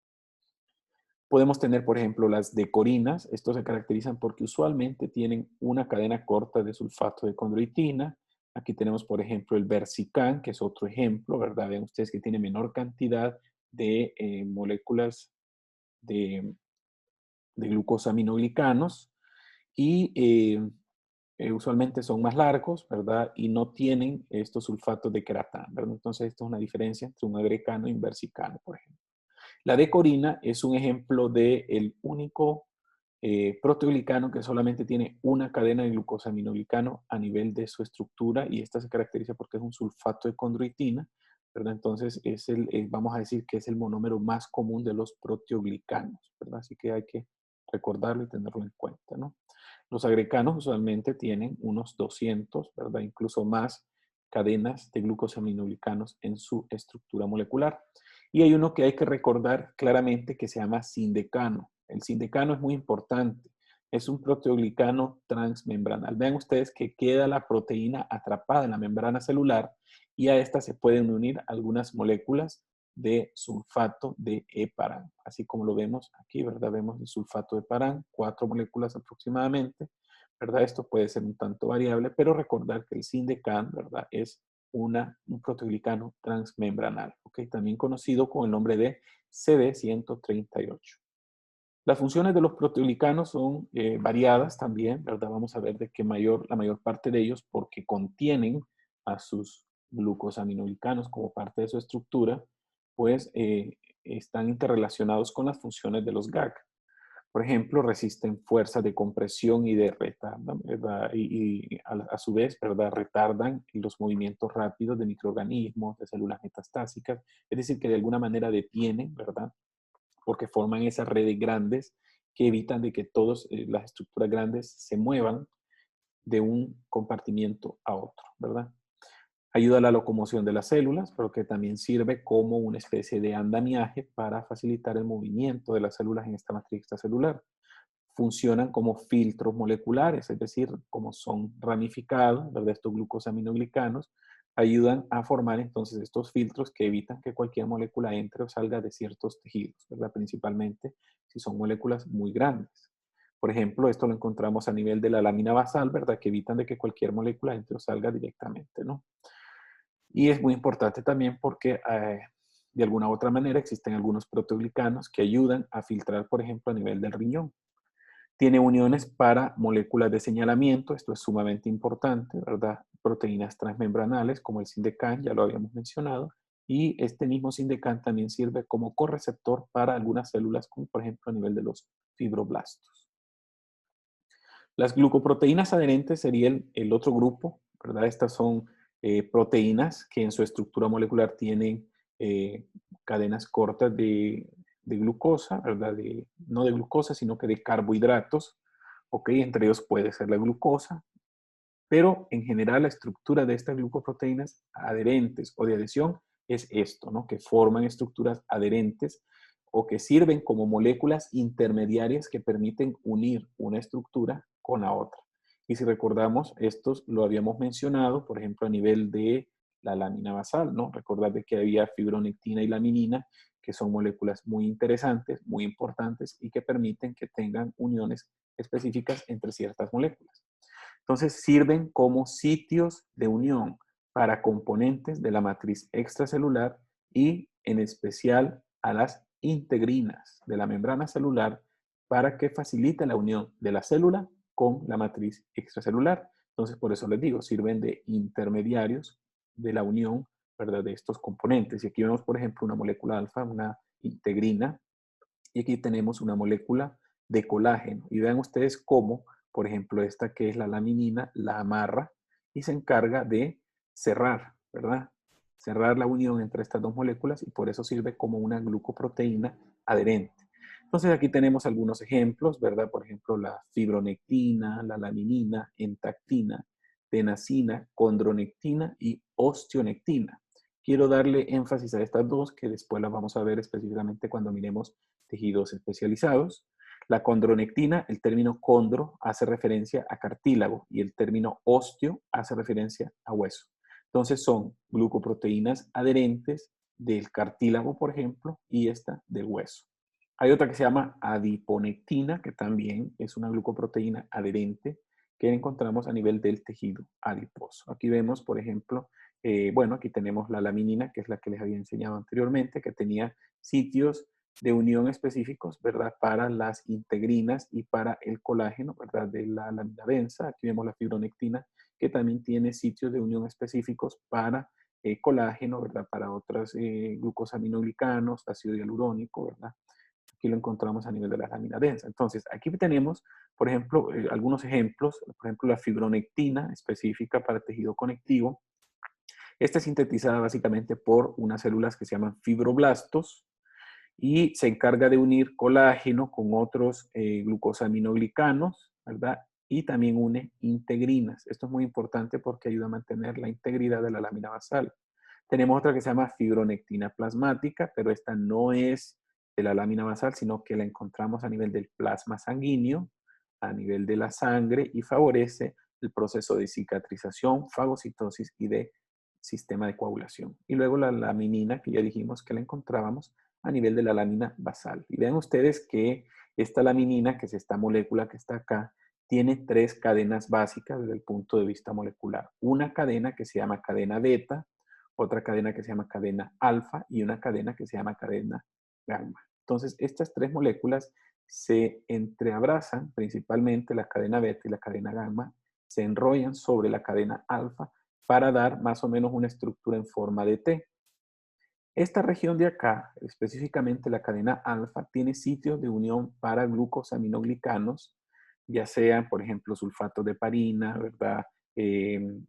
Podemos tener, por ejemplo, las decorinas. Estos se caracterizan porque usualmente tienen una cadena corta de sulfato de condroitina. Aquí tenemos, por ejemplo, el Versican, que es otro ejemplo, ¿verdad? Ven ustedes que tiene menor cantidad de moléculas de de glucosaminoglicanos y usualmente son más largos, ¿verdad? Y no tienen estos sulfatos de queratán, ¿verdad? Entonces, esto es una diferencia entre un agrecano y un versicano, por ejemplo. La decorina es un ejemplo del único proteoglicano que solamente tiene una cadena de glucosaminoglicano a nivel de su estructura y esta se caracteriza porque es un sulfato de condroitina, ¿verdad? Entonces, vamos a decir que es el monómero más común de los proteoglicanos, ¿verdad? Así que hay que recordarlo y tenerlo en cuenta, ¿no? Los agrecanos usualmente tienen unos 200, ¿verdad? Incluso más cadenas de glucosaminoglicanos en su estructura molecular. Y hay uno que hay que recordar claramente que se llama sindecano. El sindecano es muy importante. Es un proteoglicano transmembranal. Vean ustedes que queda la proteína atrapada en la membrana celular y a esta se pueden unir algunas moléculas de sulfato de heparán, así como lo vemos aquí, ¿verdad? Vemos el sulfato de heparán, 4 moléculas aproximadamente, ¿verdad? Esto puede ser un tanto variable, pero recordar que el Sindecan, ¿verdad? Es un proteoglicano transmembranal, ¿ok? También conocido con el nombre de CD138. Las funciones de los proteoglicanos son variadas también, ¿verdad? Vamos a ver de qué la mayor parte de ellos, porque contienen a sus glucosaminoglicanos como parte de su estructura, pues están interrelacionados con las funciones de los GAG. Por ejemplo, resisten fuerzas de compresión y de retardan, ¿verdad? Y a su vez, ¿verdad? Retardan los movimientos rápidos de microorganismos, de células metastásicas, es decir, que de alguna manera detienen, ¿verdad? Porque forman esas redes grandes que evitan de que todas las estructuras grandes se muevan de un compartimiento a otro, ¿verdad? Ayuda a la locomoción de las células, pero que también sirve como una especie de andamiaje para facilitar el movimiento de las células en esta matriz extracelular. Funcionan como filtros moleculares, es decir, como son ramificados, ¿verdad? Estos glucosaminoglicanos ayudan a formar entonces estos filtros que evitan que cualquier molécula entre o salga de ciertos tejidos, ¿verdad? Principalmente si son moléculas muy grandes. Por ejemplo, esto lo encontramos a nivel de la lámina basal, ¿verdad? Que evitan de que cualquier molécula entre o salga directamente, ¿no? Y es muy importante también porque de alguna u otra manera existen algunos proteoglicanos que ayudan a filtrar, por ejemplo, a nivel del riñón. Tiene uniones para moléculas de señalamiento, esto es sumamente importante, ¿verdad? Proteínas transmembranales como el Sindecan, ya lo habíamos mencionado, y este mismo Sindecan también sirve como correceptor para algunas células, como por ejemplo a nivel de los fibroblastos. Las glucoproteínas adherentes sería el otro grupo, ¿verdad? Estas son proteínas que en su estructura molecular tienen cadenas cortas de glucosa, ¿verdad? No de glucosa, sino que de carbohidratos, ¿ok? Entre ellos puede ser la glucosa, pero en general la estructura de estas glucoproteínas adherentes o de adhesión es esto, ¿no? Que forman estructuras adherentes o que sirven como moléculas intermediarias que permiten unir una estructura con la otra. Y si recordamos, estos lo habíamos mencionado, por ejemplo, a nivel de la lámina basal, ¿no? Recordad de que había fibronectina y laminina, que son moléculas muy interesantes, muy importantes y que permiten que tengan uniones específicas entre ciertas moléculas. Entonces sirven como sitios de unión para componentes de la matriz extracelular y en especial a las integrinas de la membrana celular para que facilite la unión de la célula con la matriz extracelular. Entonces, por eso les digo, sirven de intermediarios de la unión, ¿verdad? De estos componentes. Y aquí vemos, por ejemplo, una molécula alfa, una integrina, y aquí tenemos una molécula de colágeno. Y vean ustedes cómo, por ejemplo, esta que es la laminina, la amarra y se encarga de cerrar, ¿verdad? Cerrar la unión entre estas dos moléculas y por eso sirve como una glucoproteína adherente. Entonces aquí tenemos algunos ejemplos, ¿verdad? Por ejemplo, la fibronectina, la laminina, entactina, tenacina, condronectina y osteonectina. Quiero darle énfasis a estas dos que después las vamos a ver específicamente cuando miremos tejidos especializados. La condronectina, el término condro hace referencia a cartílago y el término osteo hace referencia a hueso. Entonces son glucoproteínas adherentes del cartílago, por ejemplo, y esta del hueso. Hay otra que se llama adiponectina, que también es una glucoproteína adherente que encontramos a nivel del tejido adiposo. Aquí vemos, por ejemplo, bueno, aquí tenemos la laminina, que es la que les había enseñado anteriormente, que tenía sitios de unión específicos, ¿verdad? Para las integrinas y para el colágeno, ¿verdad? De la lámina densa. Aquí vemos la fibronectina, que también tiene sitios de unión específicos para colágeno, ¿verdad? Para otros glucosaminoglicanos, ácido hialurónico, ¿verdad? Aquí lo encontramos a nivel de la lámina densa. Entonces, aquí tenemos, por ejemplo, algunos ejemplos. Por ejemplo, la fibronectina específica para tejido conectivo. Esta es sintetizada básicamente por unas células que se llaman fibroblastos y se encarga de unir colágeno con otros glucosaminoglicanos, ¿verdad? Y también une integrinas. Esto es muy importante porque ayuda a mantener la integridad de la lámina basal. Tenemos otra que se llama fibronectina plasmática, pero esta no es de la lámina basal, sino que la encontramos a nivel del plasma sanguíneo, a nivel de la sangre y favorece el proceso de cicatrización, fagocitosis y de sistema de coagulación. Y luego la laminina, que ya dijimos que la encontrábamos a nivel de la lámina basal. Y vean ustedes que esta laminina, que es esta molécula que está acá, tiene tres cadenas básicas desde el punto de vista molecular. Una cadena que se llama cadena beta, otra cadena que se llama cadena alfa y una cadena que se llama cadena gamma. Entonces, estas tres moléculas se entreabrazan, principalmente la cadena beta y la cadena gamma, se enrollan sobre la cadena alfa para dar más o menos una estructura en forma de T. Esta región de acá, específicamente la cadena alfa, tiene sitios de unión para glucosaminoglicanos, ya sean, por ejemplo, sulfato de heparina, ¿verdad? Eh,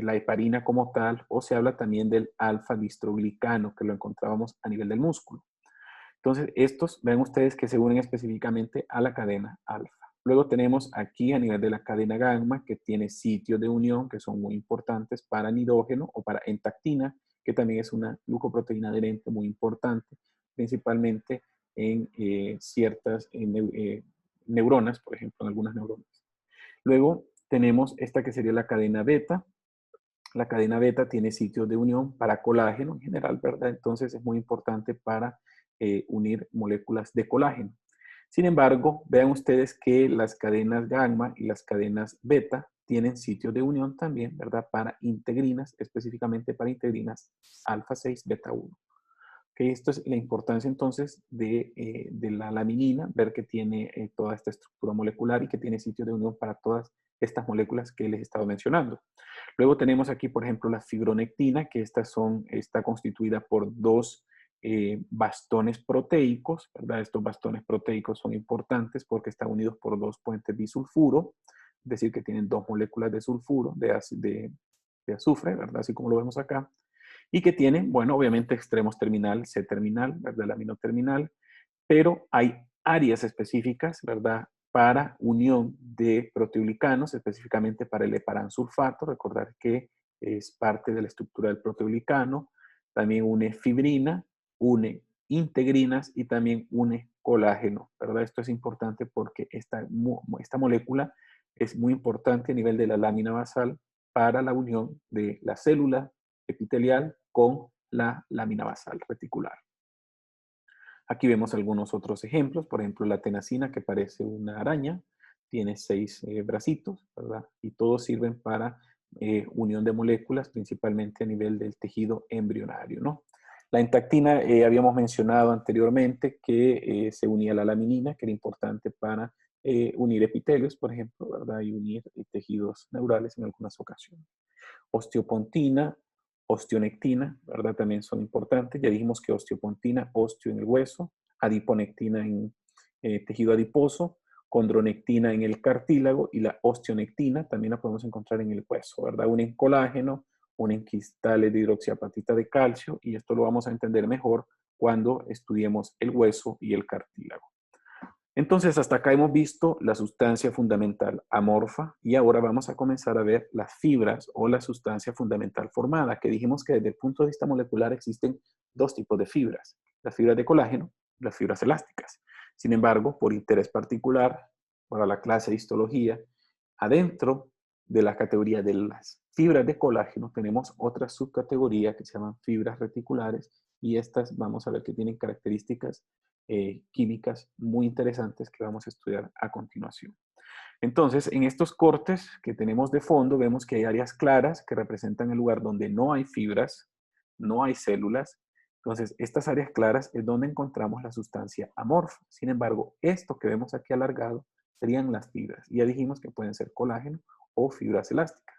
la heparina como tal, o se habla también del alfa-distroglicano, que lo encontrábamos a nivel del músculo. Entonces, estos, ven ustedes que se unen específicamente a la cadena alfa. Luego tenemos aquí a nivel de la cadena gamma, que tiene sitios de unión que son muy importantes para nidrógeno o para entactina, que también es una glucoproteína adherente muy importante, principalmente en ciertas neuronas, por ejemplo, en algunas neuronas. Luego tenemos esta que sería la cadena beta. La cadena beta tiene sitios de unión para colágeno en general, ¿verdad? Entonces es muy importante para unir moléculas de colágeno. Sin embargo, vean ustedes que las cadenas gamma y las cadenas beta tienen sitios de unión también, ¿verdad? Para integrinas, específicamente para integrinas alfa 6, beta 1. Okay, esto es la importancia entonces de la laminina, ver que tiene toda esta estructura molecular y que tiene sitio de unión para todas estas moléculas que les he estado mencionando. Luego tenemos aquí, por ejemplo, la fibronectina, que está constituida por dos bastones proteicos, ¿verdad? Estos bastones proteicos son importantes porque están unidos por dos puentes disulfuro, es decir, que tienen dos moléculas de sulfuro, de azufre, ¿verdad? Así como lo vemos acá y que tienen, bueno, obviamente extremos terminal, C-terminal, ¿verdad? El amino terminal, pero hay áreas específicas, ¿verdad? Para unión de proteoglicanos, específicamente para el heparansulfato, recordar que es parte de la estructura del proteoglicano, también une fibrina, une integrinas y también une colágeno, ¿verdad? Esto es importante porque esta molécula es muy importante a nivel de la lámina basal para la unión de la célula epitelial con la lámina basal reticular. Aquí vemos algunos otros ejemplos, por ejemplo la tenacina que parece una araña, tiene 6 bracitos, ¿verdad? Y todos sirven para unión de moléculas, principalmente a nivel del tejido embrionario, ¿no? La entactina, habíamos mencionado anteriormente que se unía a la laminina, que era importante para unir epitelios, por ejemplo, ¿verdad? Y unir tejidos neurales en algunas ocasiones. Osteopontina, ostionectina, ¿verdad? También son importantes. Ya dijimos que osteopontina, osteo en el hueso, adiponectina en tejido adiposo, condronectina en el cartílago y la ostionectina también la podemos encontrar en el hueso, ¿verdad? Unen colágeno, unen cristales de hidroxiapatita de calcio y esto lo vamos a entender mejor cuando estudiemos el hueso y el cartílago. Entonces, hasta acá hemos visto la sustancia fundamental amorfa y ahora vamos a comenzar a ver las fibras o la sustancia fundamental formada, que dijimos que desde el punto de vista molecular existen dos tipos de fibras, las fibras de colágeno y las fibras elásticas. Sin embargo, por interés particular, para la clase de histología, adentro de la categoría de las fibras de colágeno tenemos otra subcategoría que se llaman fibras reticulares y estas vamos a ver que tienen características químicas muy interesantes que vamos a estudiar a continuación. Entonces, en estos cortes que tenemos de fondo, vemos que hay áreas claras que representan el lugar donde no hay fibras, no hay células, Entonces, estas áreas claras es donde encontramos la sustancia amorfa. Sin embargo, esto que vemos aquí alargado serían las fibras. Y ya dijimos que pueden ser colágeno o fibras elásticas.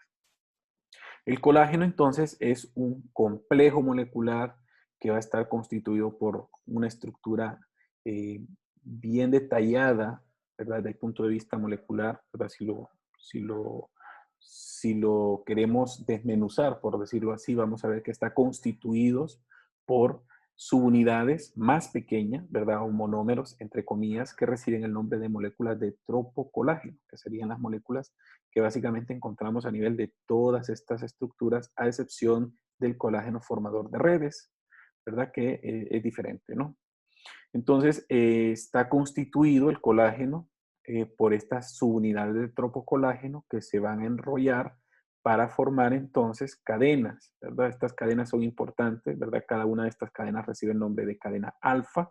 El colágeno entonces es un complejo molecular que va a estar constituido por una estructura eh, bien detallada, ¿verdad? Desde el punto de vista molecular, ¿verdad? Si lo, si lo queremos desmenuzar, por decirlo así, vamos a ver que está constituidos por subunidades más pequeñas, ¿verdad? O monómeros, entre comillas, que reciben el nombre de moléculas de tropocolágeno, que serían las moléculas que básicamente encontramos a nivel de todas estas estructuras, a excepción del colágeno formador de redes, ¿verdad? Que es diferente, ¿no? Entonces, está constituido el colágeno por estas subunidades de tropocolágeno que se van a enrollar para formar entonces cadenas, ¿verdad? Estas cadenas son importantes, ¿verdad? Cada una de estas cadenas recibe el nombre de cadena alfa,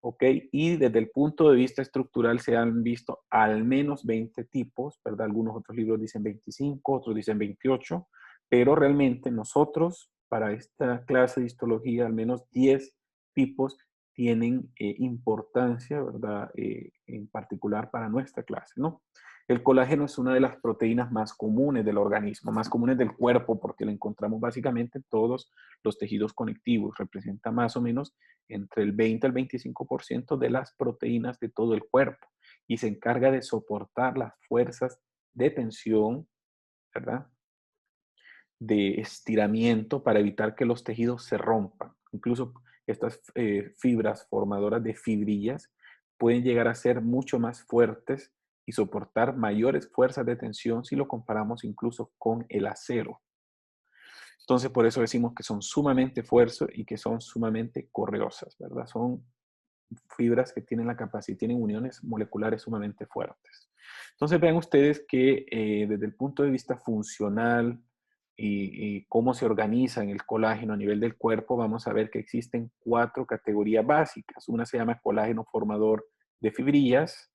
¿ok? Y desde el punto de vista estructural se han visto al menos 20 tipos, ¿verdad? Algunos otros libros dicen 25, otros dicen 28, pero realmente nosotros, para esta clase de histología, al menos 10 tipos tienen importancia, ¿verdad? En particular para nuestra clase, ¿no? El colágeno es una de las proteínas más comunes del organismo, más comunes del cuerpo, porque lo encontramos básicamente en todos los tejidos conectivos. Representa más o menos entre el 20 al 25% de las proteínas de todo el cuerpo y se encarga de soportar las fuerzas de tensión, ¿verdad? De estiramiento para evitar que los tejidos se rompan. Incluso estas fibras formadoras de fibrillas pueden llegar a ser mucho más fuertes y soportar mayores fuerzas de tensión si lo comparamos incluso con el acero. Entonces, por eso decimos que son sumamente fuertes y que son sumamente correosas, ¿verdad? Son fibras que tienen la capacidad, tienen uniones moleculares sumamente fuertes. Entonces vean ustedes que desde el punto de vista funcional y cómo se organiza en el colágeno a nivel del cuerpo, vamos a ver que existen 4 categorías básicas. Una se llama colágeno formador de fibrillas,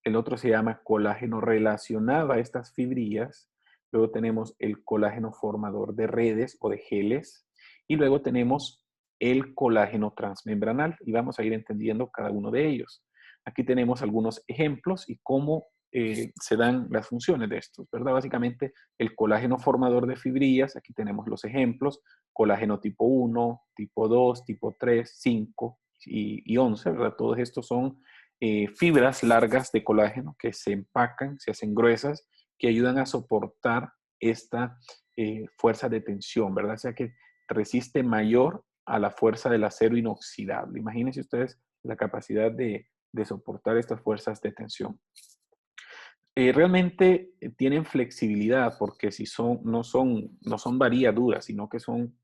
el otro se llama colágeno relacionado a estas fibrillas, luego tenemos el colágeno formador de redes o de geles, y luego tenemos el colágeno transmembranal y vamos a ir entendiendo cada uno de ellos. Aquí tenemos algunos ejemplos y cómo se dan las funciones de estos, ¿verdad? Básicamente el colágeno formador de fibrillas, aquí tenemos los ejemplos, colágeno tipo 1, tipo 2, tipo 3, 5 y 11, ¿verdad? Todos estos son fibras largas de colágeno que se empacan, se hacen gruesas, que ayudan a soportar esta fuerza de tensión, ¿verdad? O sea que resiste mayor a la fuerza del acero inoxidable. Imagínense ustedes la capacidad de soportar estas fuerzas de tensión. Realmente tienen flexibilidad porque si son, no son varillas duras, sino que son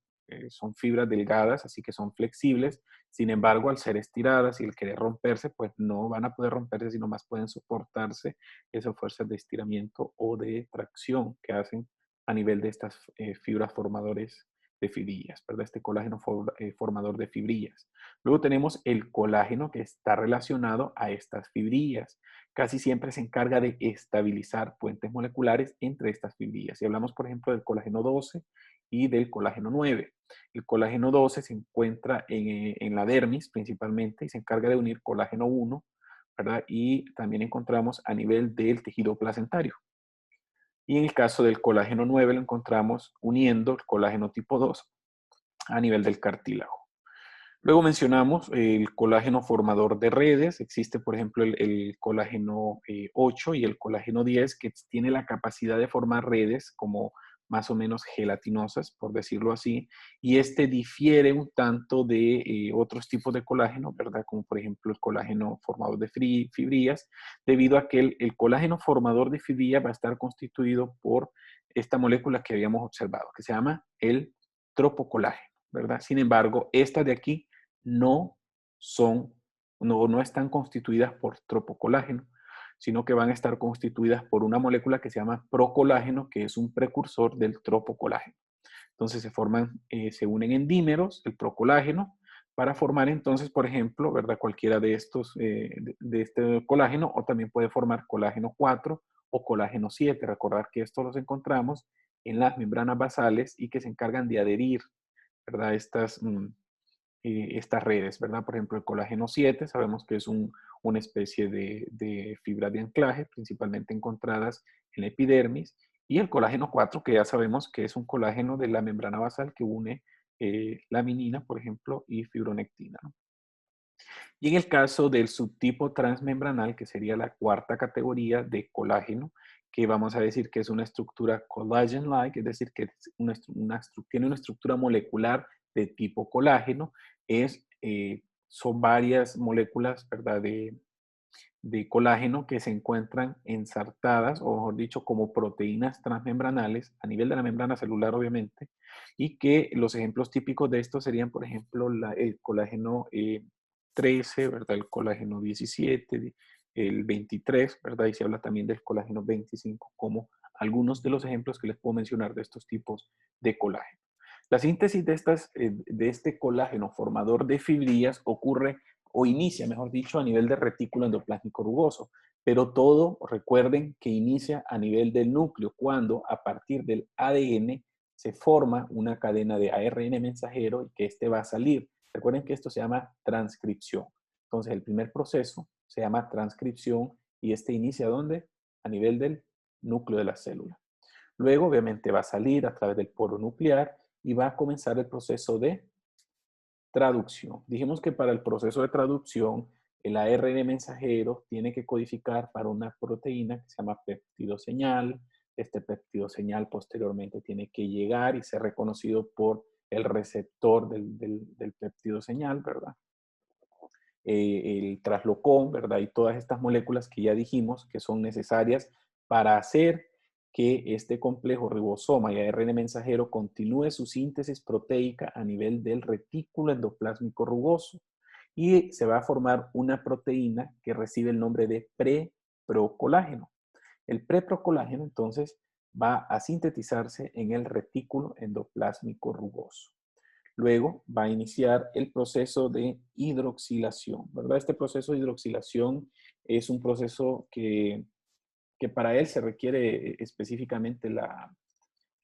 fibras delgadas, así que son flexibles. Sin embargo, al ser estiradas y el querer romperse, pues no van a poder romperse, sino más pueden soportarse esas fuerzas de estiramiento o de tracción que hacen a nivel de estas fibras formadores de fibrillas, ¿verdad? Este colágeno formador de fibrillas. Luego tenemos el colágeno que está relacionado a estas fibrillas. Casi siempre se encarga de estabilizar puentes moleculares entre estas fibrillas. Si hablamos, por ejemplo, del colágeno 12 y del colágeno 9. El colágeno 12 se encuentra en la dermis principalmente y se encarga de unir colágeno 1, ¿verdad? Y también encontramos a nivel del tejido placentario. Y en el caso del colágeno 9 lo encontramos uniendo el colágeno tipo 2 a nivel del cartílago. Luego mencionamos el colágeno formador de redes. Existe, por ejemplo, el colágeno 8 y el colágeno 10 que tiene la capacidad de formar redes como más o menos gelatinosas, por decirlo así. Y este difiere un tanto de otros tipos de colágeno, ¿verdad? Como por ejemplo el colágeno formador de fibrillas, debido a que el colágeno formador de fibrillas va a estar constituido por esta molécula que habíamos observado, que se llama el tropocolágeno, ¿verdad? Sin embargo, esta de aquí no son, no están constituidas por tropocolágeno, sino que van a estar constituidas por una molécula que se llama procolágeno, que es un precursor del tropocolágeno. Entonces se forman, se unen en dímeros, el procolágeno, para formar entonces, por ejemplo, ¿verdad? Cualquiera de estos, de este colágeno, o también puede formar colágeno 4 o colágeno 7. Recordar que estos los encontramos en las membranas basales y que se encargan de adherir, ¿verdad? estas redes, ¿verdad? Por ejemplo, el colágeno 7, sabemos que es una especie de fibra de anclaje, principalmente encontradas en la epidermis, y el colágeno 4, que ya sabemos que es un colágeno de la membrana basal que une laminina, por ejemplo, y fibronectina, ¿no? Y en el caso del subtipo transmembranal, que sería la cuarta categoría de colágeno, que vamos a decir que es una estructura collagen-like, es decir, que es tiene una estructura molecular de tipo colágeno, son varias moléculas, ¿verdad?, de colágeno que se encuentran ensartadas, o mejor dicho, como proteínas transmembranales a nivel de la membrana celular, obviamente, y que los ejemplos típicos de esto serían, por ejemplo, el colágeno 13, ¿verdad? El colágeno 17, el 23, ¿verdad? Y se habla también del colágeno 25 como algunos de los ejemplos que les puedo mencionar de estos tipos de colágeno. La síntesis de este colágeno formador de fibrillas ocurre o inicia, mejor dicho, a nivel de retículo endoplásmico rugoso, pero todo, recuerden que inicia a nivel del núcleo, cuando a partir del ADN se forma una cadena de ARN mensajero y que este va a salir. Recuerden que esto se llama transcripción. Entonces, el primer proceso se llama transcripción y este inicia ¿dónde? A nivel del núcleo de la célula. Luego, obviamente, va a salir a través del poro nuclear y va a comenzar el proceso de traducción. Dijimos que para el proceso de traducción, el ARN mensajero tiene que codificar para una proteína que se llama péptido señal. Este péptido señal posteriormente tiene que llegar y ser reconocido por el receptor del péptido señal, ¿verdad? El traslocón, ¿verdad? Y todas estas moléculas que ya dijimos que son necesarias para hacer que este complejo ribosoma y ARN mensajero continúe su síntesis proteica a nivel del retículo endoplásmico rugoso. Y se va a formar una proteína que recibe el nombre de preprocolágeno. El preprocolágeno, entonces, va a sintetizarse en el retículo endoplásmico rugoso. Luego va a iniciar el proceso de hidroxilación, ¿verdad? Este proceso de hidroxilación es un proceso que para él se requiere específicamente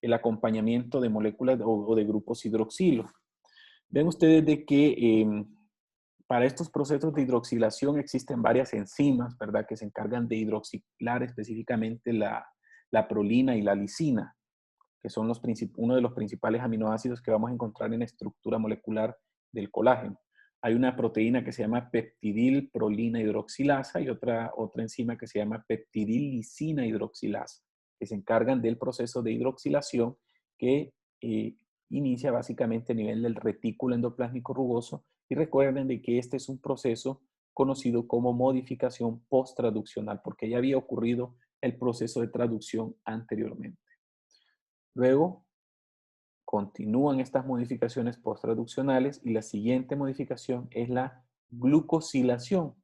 el acompañamiento de moléculas o de grupos hidroxilo. Ven ustedes de que para estos procesos de hidroxilación existen varias enzimas, ¿verdad? Que se encargan de hidroxilar específicamente la prolina y la lisina, que son uno de los principales aminoácidos que vamos a encontrar en la estructura molecular del colágeno. Hay una proteína que se llama peptidil prolina hidroxilasa y otra enzima que se llama peptidil lisina hidroxilasa, que se encargan del proceso de hidroxilación que inicia básicamente a nivel del retículo endoplásmico rugoso. Y recuerden de que este es un proceso conocido como modificación post-traduccional, porque ya había ocurrido el proceso de traducción anteriormente. Luego continúan estas modificaciones posttraduccionales y la siguiente modificación es la glucosilación.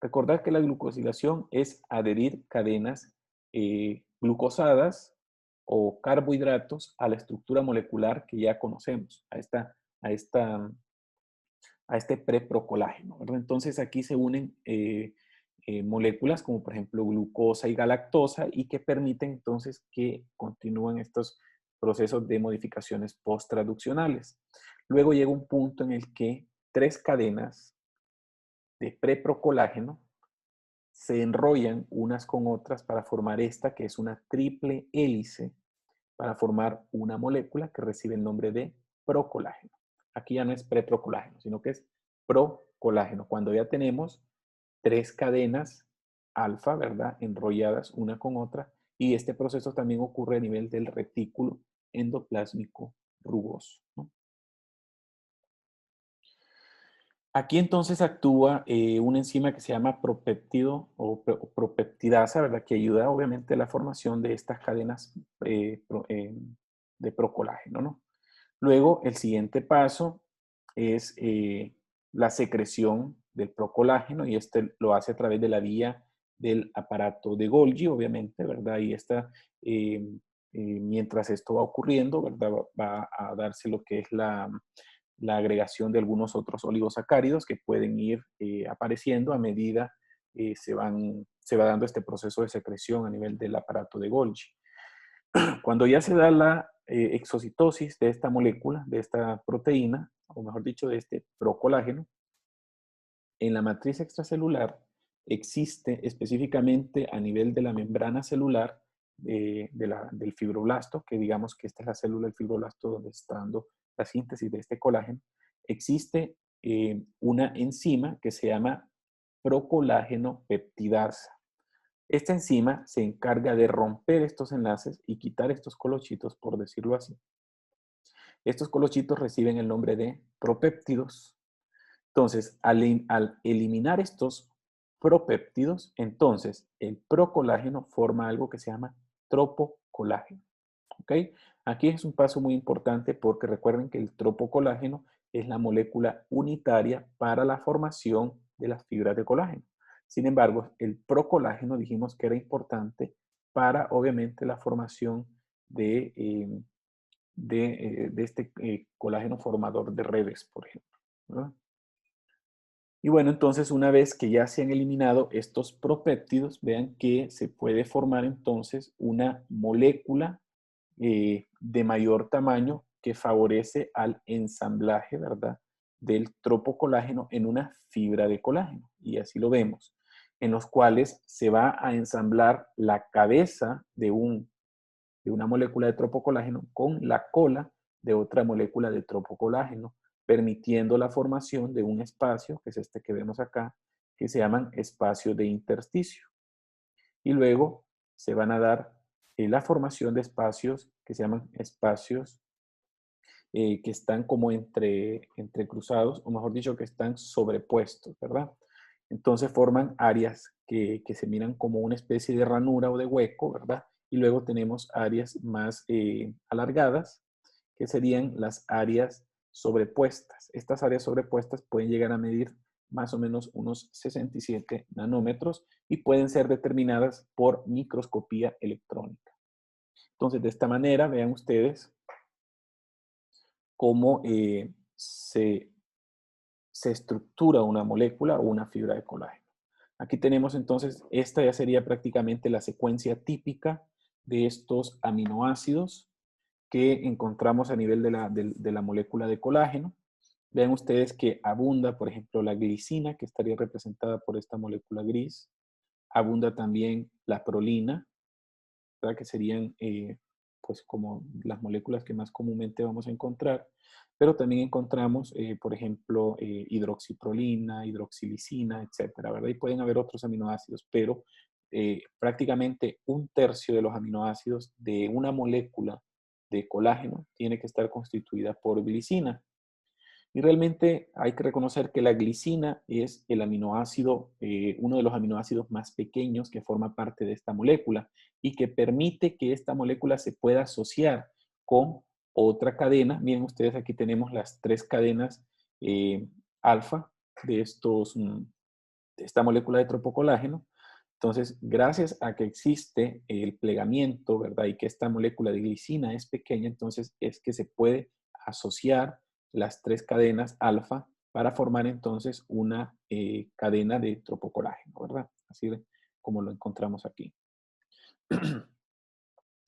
Recordad que la glucosilación es adherir cadenas glucosadas o carbohidratos a la estructura molecular que ya conocemos, a, esta, a este preprocolágeno, ¿verdad? Entonces aquí se unen moléculas como por ejemplo glucosa y galactosa y que permiten entonces que continúen estos procesos de modificaciones post-traduccionales. Luego llega un punto en el que tres cadenas de preprocolágeno se enrollan unas con otras para formar esta que es una triple hélice para formar una molécula que recibe el nombre de procolágeno. Aquí ya no es preprocolágeno, sino que es procolágeno, cuando ya tenemos tres cadenas alfa, ¿verdad? Enrolladas una con otra, y este proceso también ocurre a nivel del retículo endoplásmico rugoso, ¿no? Aquí entonces actúa una enzima que se llama propéptido o propeptidasa, ¿verdad? Que ayuda obviamente a la formación de estas cadenas de procolágeno, ¿no? Luego, el siguiente paso es la secreción del procolágeno y este lo hace a través de la vía del aparato de Golgi, obviamente, ¿verdad? Y mientras esto va ocurriendo, ¿verdad? Va a darse lo que es la agregación de algunos otros oligosacáridos que pueden ir apareciendo a medida se va dando este proceso de secreción a nivel del aparato de Golgi. Cuando ya se da la exocitosis de esta molécula, de esta proteína, o mejor dicho, de este procolágeno, en la matriz extracelular existe específicamente a nivel de la membrana celular del fibroblasto, que digamos que esta es la célula del fibroblasto donde se está dando la síntesis de este colágeno, existe una enzima que se llama procolágeno peptidasa. Esta enzima se encarga de romper estos enlaces y quitar estos colochitos, por decirlo así. Estos colochitos reciben el nombre de propéptidos. Entonces, al eliminar estos propéptidos, entonces el procolágeno forma algo que se llama tropocolágeno. ¿Ok? Aquí es un paso muy importante porque recuerden que el tropocolágeno es la molécula unitaria para la formación de las fibras de colágeno. Sin embargo, el procolágeno dijimos que era importante para, obviamente, la formación de este colágeno formador de redes, por ejemplo, ¿verdad? Y bueno, entonces una vez que ya se han eliminado estos propéptidos, vean que se puede formar entonces una molécula de mayor tamaño que favorece al ensamblaje, ¿verdad? Del tropocolágeno en una fibra de colágeno. Y así lo vemos, en los cuales se va a ensamblar la cabeza de una molécula de tropocolágeno con la cola de otra molécula de tropocolágeno, permitiendo la formación de un espacio, que es este que vemos acá, que se llaman espacios de intersticio. Y luego se van a dar la formación de espacios que se llaman espacios que están como entre cruzados, o mejor dicho, que están sobrepuestos, ¿verdad? Entonces forman áreas que se miran como una especie de ranura o de hueco, ¿verdad? Y luego tenemos áreas más alargadas, que serían las áreas sobrepuestas. Estas áreas sobrepuestas pueden llegar a medir más o menos unos 67 nanómetros y pueden ser determinadas por microscopía electrónica. Entonces, de esta manera, vean ustedes cómo se estructura una molécula o una fibra de colágeno. Aquí tenemos entonces, esta ya sería prácticamente la secuencia típica de estos aminoácidos que encontramos a nivel de la molécula de colágeno. Vean ustedes que abunda, por ejemplo, la glicina, que estaría representada por esta molécula gris. Abunda también la prolina, ¿verdad? Que serían pues como las moléculas que más comúnmente vamos a encontrar, pero también encontramos, por ejemplo, hidroxiprolina, hidroxilicina, etcétera, ¿verdad? Y pueden haber otros aminoácidos, pero prácticamente un tercio de los aminoácidos de una molécula de colágeno tiene que estar constituida por glicina. Y realmente hay que reconocer que la glicina es el aminoácido, uno de los aminoácidos más pequeños que forma parte de esta molécula y que permite que esta molécula se pueda asociar con otra cadena. Miren ustedes, aquí tenemos las tres cadenas alfa de, de esta molécula de tropocolágeno. Entonces, gracias a que existe el plegamiento, ¿verdad? Y que esta molécula de glicina es pequeña, entonces es que se puede asociar las tres cadenas alfa para formar entonces una cadena de tropocolágeno, ¿verdad? Así como lo encontramos aquí.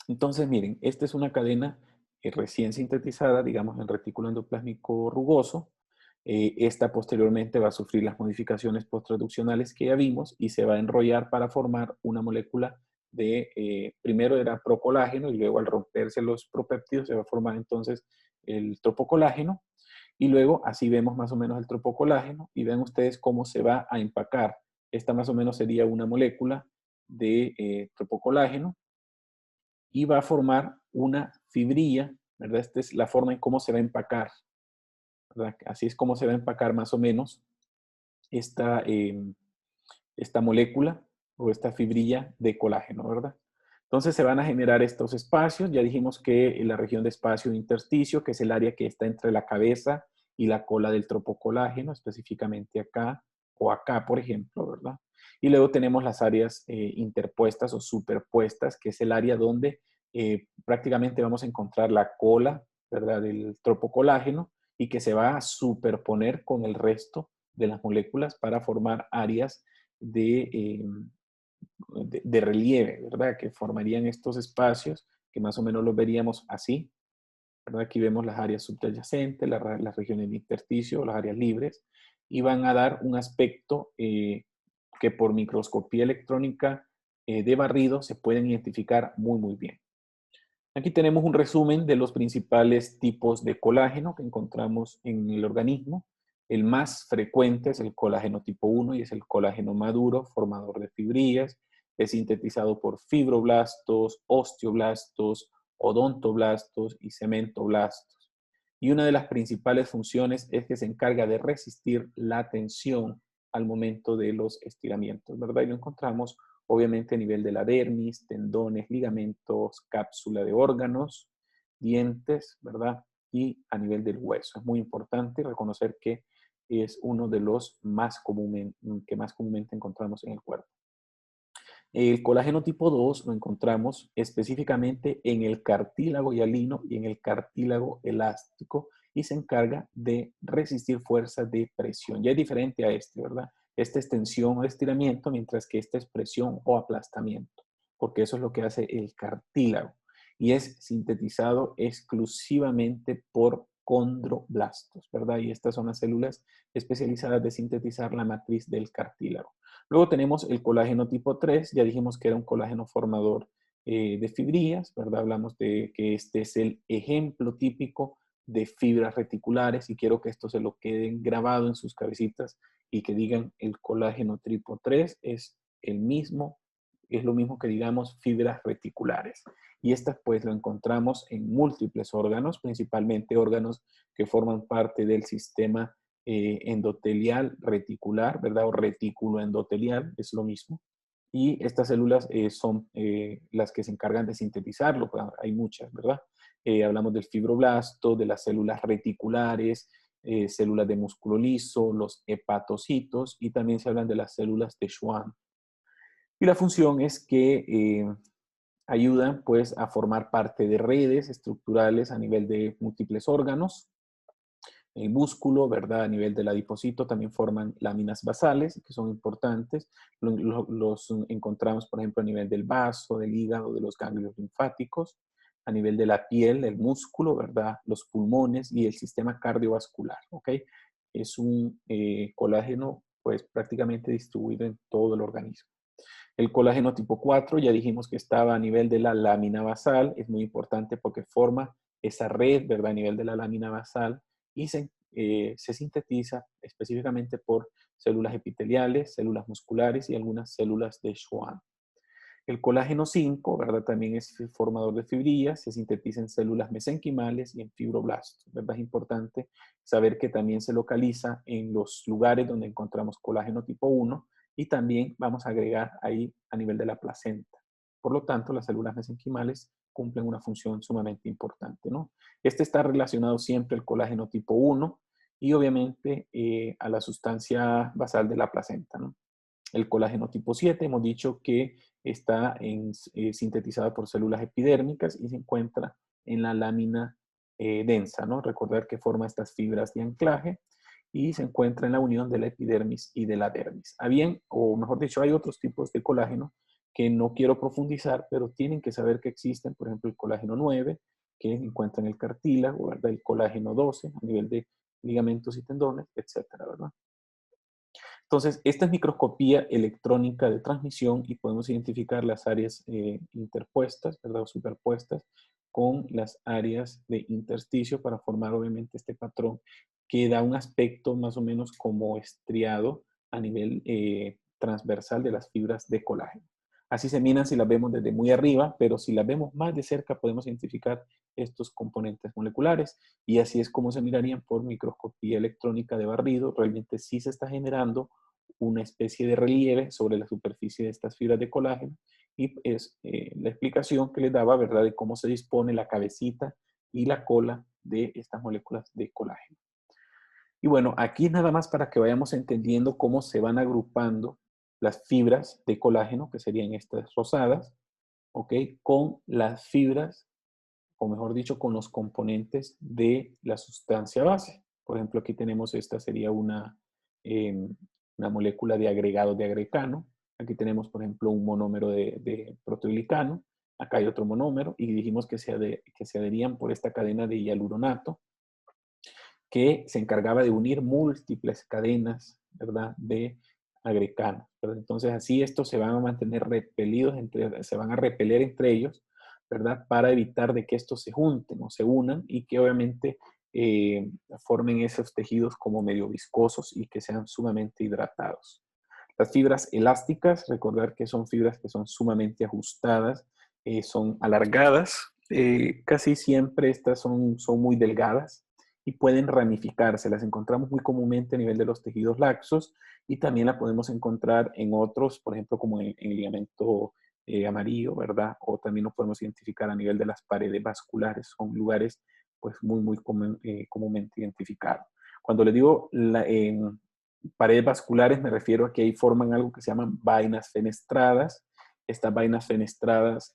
Entonces, miren, esta es una cadena recién sintetizada, digamos, en retículo endoplásmico rugoso. Esta posteriormente va a sufrir las modificaciones posttraduccionales que ya vimos y se va a enrollar para formar una molécula de, primero era procolágeno y luego al romperse los propéptidos se va a formar entonces el tropocolágeno y luego así vemos más o menos el tropocolágeno y ven ustedes cómo se va a empacar. Esta más o menos sería una molécula de tropocolágeno y va a formar una fibrilla, ¿verdad? Esta es la forma en cómo se va a empacar, ¿verdad? Así es como se va a empacar más o menos esta, esta molécula o esta fibrilla de colágeno, ¿verdad? Entonces se van a generar estos espacios. Ya dijimos que la región de espacio de intersticio, que es el área que está entre la cabeza y la cola del tropocolágeno, específicamente acá o acá, por ejemplo, ¿verdad? Y luego tenemos las áreas interpuestas o superpuestas, que es el área donde prácticamente vamos a encontrar la cola, ¿verdad? Del tropocolágeno y que se va a superponer con el resto de las moléculas para formar áreas de relieve, ¿verdad? Que formarían estos espacios, que más o menos los veríamos así, ¿verdad? Aquí vemos las áreas subyacentes, las regiones de intersticio, las áreas libres, y van a dar un aspecto que por microscopía electrónica de barrido se pueden identificar muy bien. Aquí tenemos un resumen de los principales tipos de colágeno que encontramos en el organismo. El más frecuente es el colágeno tipo 1 y es el colágeno maduro, formador de fibrillas. Es sintetizado por fibroblastos, osteoblastos, odontoblastos y cementoblastos. Y una de las principales funciones es que se encarga de resistir la tensión al momento de los estiramientos, ¿verdad? Y lo encontramos obviamente a nivel de la dermis, tendones, ligamentos, cápsula de órganos, dientes, ¿verdad? Y a nivel del hueso. Es muy importante reconocer que es uno de los que más comúnmente encontramos en el cuerpo. El colágeno tipo 2 lo encontramos específicamente en el cartílago hialino y en el cartílago elástico y se encarga de resistir fuerzas de presión. Ya es diferente a este, ¿verdad? Esta es tensión o estiramiento, mientras que esta es presión o aplastamiento, porque eso es lo que hace el cartílago y es sintetizado exclusivamente por condroblastos, ¿verdad? Y estas son las células especializadas de sintetizar la matriz del cartílago. Luego tenemos el colágeno tipo 3, ya dijimos que era un colágeno formador de fibrillas, ¿verdad? Hablamos de que este es el ejemplo típico de fibras reticulares y quiero que esto se lo queden grabado en sus cabecitas y que digan el colágeno tipo 3 es es lo mismo que digamos fibras reticulares. Y estas pues lo encontramos en múltiples órganos, principalmente órganos que forman parte del sistema endotelial reticular, ¿verdad? O retículo endotelial, es lo mismo. Y estas células son las que se encargan de sintetizarlo, pues, hay muchas, ¿verdad? Hablamos del fibroblasto, de las células reticulares, células de músculo liso, los hepatocitos y también se hablan de las células de Schwann. Y la función es que ayudan pues a formar parte de redes estructurales a nivel de múltiples órganos. El músculo, ¿verdad? A nivel del adipocito también forman láminas basales, que son importantes. Los encontramos, por ejemplo, a nivel del vaso, del hígado, de los ganglios linfáticos, a nivel de la piel, el músculo, ¿verdad? Los pulmones y el sistema cardiovascular, ¿ok? Es un colágeno, pues, prácticamente distribuido en todo el organismo. El colágeno tipo 4, ya dijimos que estaba a nivel de la lámina basal, es muy importante porque forma esa red, ¿verdad? A nivel de la lámina basal y se sintetiza específicamente por células epiteliales, células musculares y algunas células de Schwann. El colágeno 5, ¿verdad? También es formador de fibrillas, se sintetiza en células mesenquimales y en fibroblastos, ¿verdad? Es importante saber que también se localiza en los lugares donde encontramos colágeno tipo 1 y también vamos a agregar ahí a nivel de la placenta. Por lo tanto, las células mesenquimales cumplen una función sumamente importante, ¿no? Este está relacionado siempre al colágeno tipo 1 y obviamente a la sustancia basal de la placenta, ¿no? El colágeno tipo 7 hemos dicho que está sintetizado por células epidérmicas y se encuentra en la lámina densa, ¿no? Recordar que forma estas fibras de anclaje y se encuentra en la unión de la epidermis y de la dermis. Bien, o mejor dicho, hay otros tipos de colágeno que no quiero profundizar, pero tienen que saber que existen, por ejemplo, el colágeno 9, que se encuentra en el cartílago, ¿verdad? El colágeno 12 a nivel de ligamentos y tendones, etcétera, ¿verdad? Entonces, esta es microscopía electrónica de transmisión y podemos identificar las áreas interpuestas, ¿verdad? O superpuestas con las áreas de intersticio para formar obviamente este patrón que da un aspecto más o menos como estriado a nivel transversal de las fibras de colágeno. Así se miran si las vemos desde muy arriba, pero si las vemos más de cerca podemos identificar estos componentes moleculares y así es como se mirarían por microscopía electrónica de barrido. Realmente sí se está generando una especie de relieve sobre la superficie de estas fibras de colágeno y es la explicación que les daba, ¿verdad?, de cómo se dispone la cabecita y la cola de estas moléculas de colágeno. Y bueno, aquí es nada más para que vayamos entendiendo cómo se van agrupando las fibras de colágeno, que serían estas rosadas, ¿ok? Con las fibras, o mejor dicho, con los componentes de la sustancia base. Por ejemplo, aquí tenemos esta sería una molécula de agregado de agrecano. Aquí tenemos, por ejemplo, un monómero de proteoglicano. Acá hay otro monómero y dijimos que que se adherían por esta cadena de hialuronato que se encargaba de unir múltiples cadenas, ¿verdad?, de agrecanos. ¿Verdad? Entonces, así estos se van a mantener repelidos, se van a repeler entre ellos, ¿verdad?, para evitar de que estos se junten o se unan y que obviamente formen esos tejidos como medio viscosos y que sean sumamente hidratados. Las fibras elásticas, recordar que son fibras que son sumamente ajustadas, son alargadas, casi siempre estas son muy delgadas y pueden ramificarse. Las encontramos muy comúnmente a nivel de los tejidos laxos y también la podemos encontrar en otros, por ejemplo, como en el ligamento amarillo, ¿verdad? O también lo podemos identificar a nivel de las paredes vasculares. Son lugares pues muy comúnmente identificados. Cuando le digo paredes vasculares, me refiero a que ahí forman algo que se llaman vainas fenestradas. Estas vainas fenestradas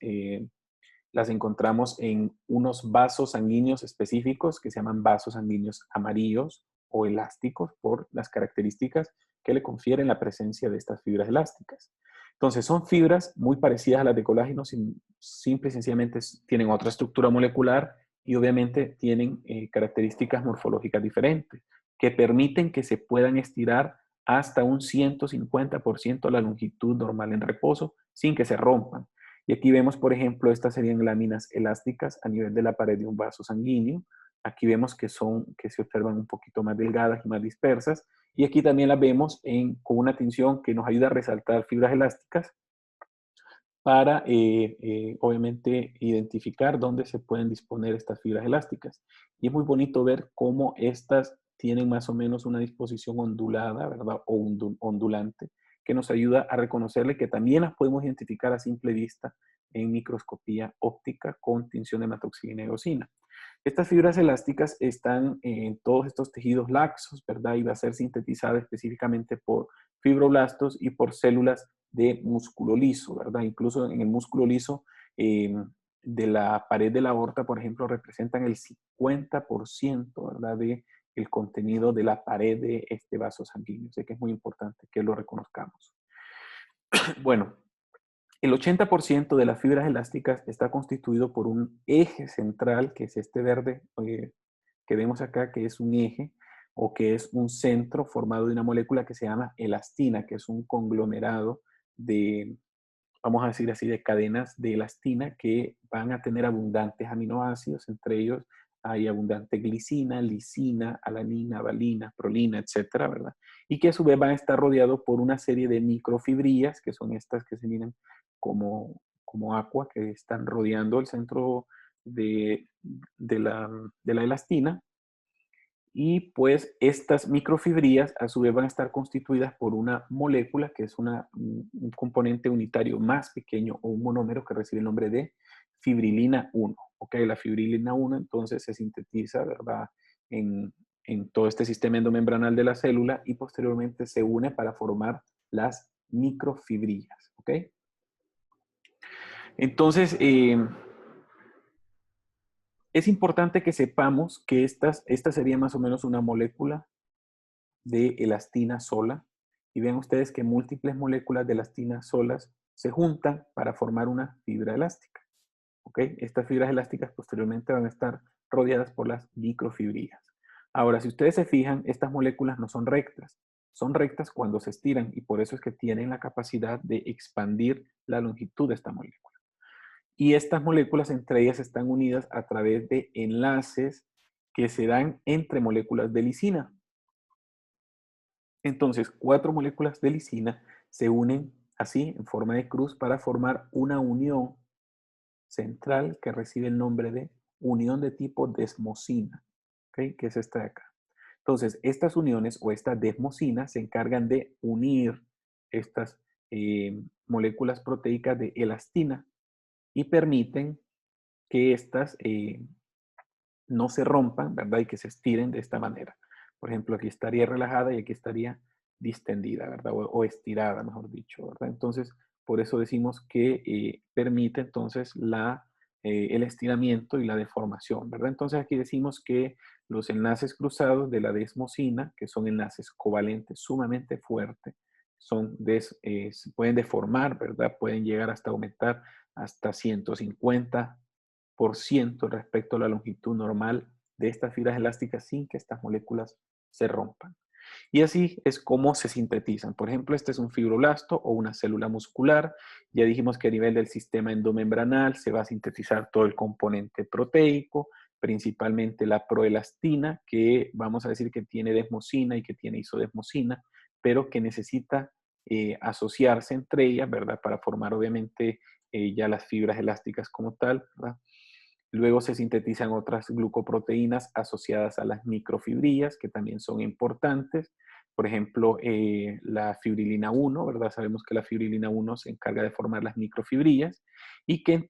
las encontramos en unos vasos sanguíneos específicos que se llaman vasos sanguíneos amarillos o elásticos por las características que le confieren la presencia de estas fibras elásticas. Entonces, son fibras muy parecidas a las de colágeno, simple y sencillamente tienen otra estructura molecular y obviamente tienen características morfológicas diferentes que permiten que se puedan estirar hasta un 150% la longitud normal en reposo sin que se rompan. Y aquí vemos, por ejemplo, estas serían láminas elásticas a nivel de la pared de un vaso sanguíneo. Aquí vemos que se observan un poquito más delgadas y más dispersas. Y aquí también las vemos con una tinción que nos ayuda a resaltar fibras elásticas para, obviamente, identificar dónde se pueden disponer estas fibras elásticas. Y es muy bonito ver cómo estas tienen más o menos una disposición ondulada, ¿verdad? O ondulante, que nos ayuda a reconocerle que también las podemos identificar a simple vista en microscopía óptica con tinción de hematoxilina y eosina. Estas fibras elásticas están en todos estos tejidos laxos, ¿verdad? Y va a ser sintetizada específicamente por fibroblastos y por células de músculo liso, ¿verdad? Incluso en el músculo liso de la pared de la aorta, por ejemplo, representan el 50%, ¿verdad? De el contenido de la pared de este vaso sanguíneo. Sé que es muy importante que lo reconozcamos. Bueno, el 80% de las fibras elásticas está constituido por un eje central, que es este verde que vemos acá, que es un eje o que es un centro formado de una molécula que se llama elastina, que es un conglomerado de, vamos a decir así, de cadenas de elastina que van a tener abundantes aminoácidos, entre ellos hay abundante glicina, lisina, alanina, valina, prolina, etcétera, ¿verdad? Y que a su vez van a estar rodeados por una serie de microfibrillas, que son estas que se miran como agua, que están rodeando el centro de, de la elastina, y pues estas microfibrillas a su vez van a estar constituidas por una molécula que es un componente unitario más pequeño o un monómero que recibe el nombre de fibrilina 1. ¿Ok? La fibrilina 1 entonces se sintetiza, ¿verdad?, en todo este sistema endomembranal de la célula y posteriormente se une para formar las microfibrillas. ¿Ok? Entonces, es importante que sepamos que esta sería más o menos una molécula de elastina sola. Y ven ustedes que múltiples moléculas de elastina solas se juntan para formar una fibra elástica. ¿Ok? Estas fibras elásticas posteriormente van a estar rodeadas por las microfibrillas. Ahora, si ustedes se fijan, estas moléculas no son rectas. Son rectas cuando se estiran y por eso es que tienen la capacidad de expandir la longitud de esta molécula. Y estas moléculas entre ellas están unidas a través de enlaces que se dan entre moléculas de lisina. Entonces, 4 moléculas de lisina se unen así en forma de cruz para formar una unión central que recibe el nombre de unión de tipo desmosina, ¿ok? Que es esta de acá. Entonces, estas uniones o esta desmosina se encargan de unir estas moléculas proteicas de elastina y permiten que estas no se rompan, ¿verdad? Y que se estiren de esta manera. Por ejemplo, aquí estaría relajada y aquí estaría distendida, ¿verdad? O estirada, mejor dicho, ¿verdad? Entonces, por eso decimos que permite entonces el estiramiento y la deformación, ¿verdad? Entonces aquí decimos que los enlaces cruzados de la desmosina, que son enlaces covalentes sumamente fuertes, se pueden deformar, ¿verdad? Pueden llegar hasta aumentar hasta 150% respecto a la longitud normal de estas fibras elásticas sin que estas moléculas se rompan. Y así es como se sintetizan. Por ejemplo, este es un fibroblasto o una célula muscular. Ya dijimos que a nivel del sistema endomembranal se va a sintetizar todo el componente proteico, principalmente la proelastina, que vamos a decir que tiene desmosina y que tiene isodesmosina, pero que necesita asociarse entre ellas, ¿verdad? Para formar obviamente ya las fibras elásticas como tal, ¿verdad? Luego se sintetizan otras glucoproteínas asociadas a las microfibrillas, que también son importantes. Por ejemplo, la fibrilina 1, ¿verdad? Sabemos que la fibrilina 1 se encarga de formar las microfibrillas y que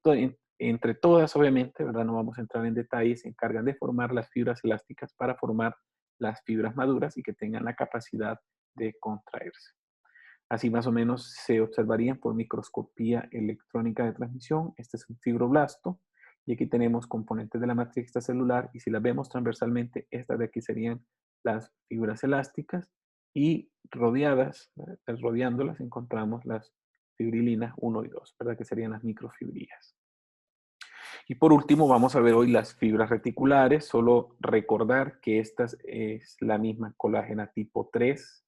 entre todas, obviamente, ¿verdad? No vamos a entrar en detalles, se encargan de formar las fibras elásticas para formar las fibras maduras y que tengan la capacidad de contraerse. Así más o menos se observarían por microscopía electrónica de transmisión. Este es un fibroblasto y aquí tenemos componentes de la matriz extracelular y si las vemos transversalmente, estas de aquí serían las fibras elásticas y rodeándolas encontramos las fibrilinas 1 y 2, ¿verdad? Que serían las microfibrillas. Y por último, vamos a ver hoy las fibras reticulares. Solo recordar que esta es la misma colágena tipo 3,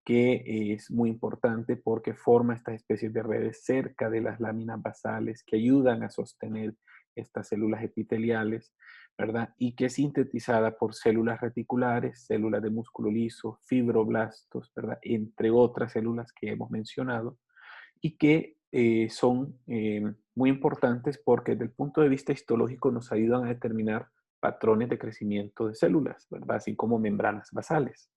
que es muy importante porque forma estas especies de redes cerca de las láminas basales que ayudan a sostener estas células epiteliales, ¿verdad? Y que es sintetizada por células reticulares, células de músculo liso, fibroblastos, ¿verdad? Entre otras células que hemos mencionado y que son muy importantes porque desde el punto de vista histológico nos ayudan a determinar patrones de crecimiento de células, ¿verdad? Así como membranas basales.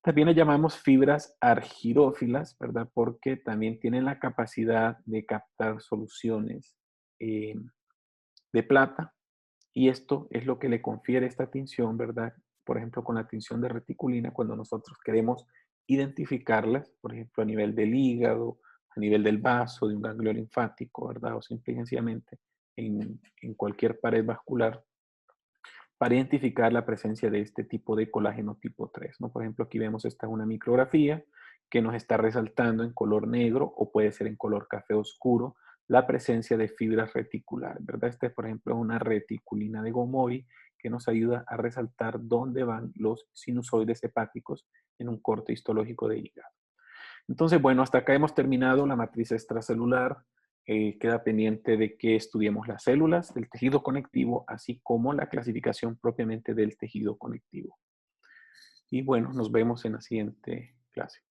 También le llamamos fibras argirófilas, ¿verdad? Porque también tienen la capacidad de captar soluciones eh, de plata y esto es lo que le confiere esta tinción, ¿verdad? Por ejemplo, con la tinción de reticulina, cuando nosotros queremos identificarlas, por ejemplo, a nivel del hígado, a nivel del vaso, de un ganglio linfático, ¿verdad? O simple y sencillamente en cualquier pared vascular, para identificar la presencia de este tipo de colágeno tipo 3, ¿no? Por ejemplo, aquí vemos esta una micrografía que nos está resaltando en color negro o puede ser en color café oscuro la presencia de fibras reticulares, ¿verdad? Este, por ejemplo, es una reticulina de Gomori que nos ayuda a resaltar dónde van los sinusoides hepáticos en un corte histológico de hígado. Entonces, bueno, hasta acá hemos terminado la matriz extracelular. Queda pendiente de que estudiemos las células del tejido conectivo, así como la clasificación propiamente del tejido conectivo. Y bueno, nos vemos en la siguiente clase.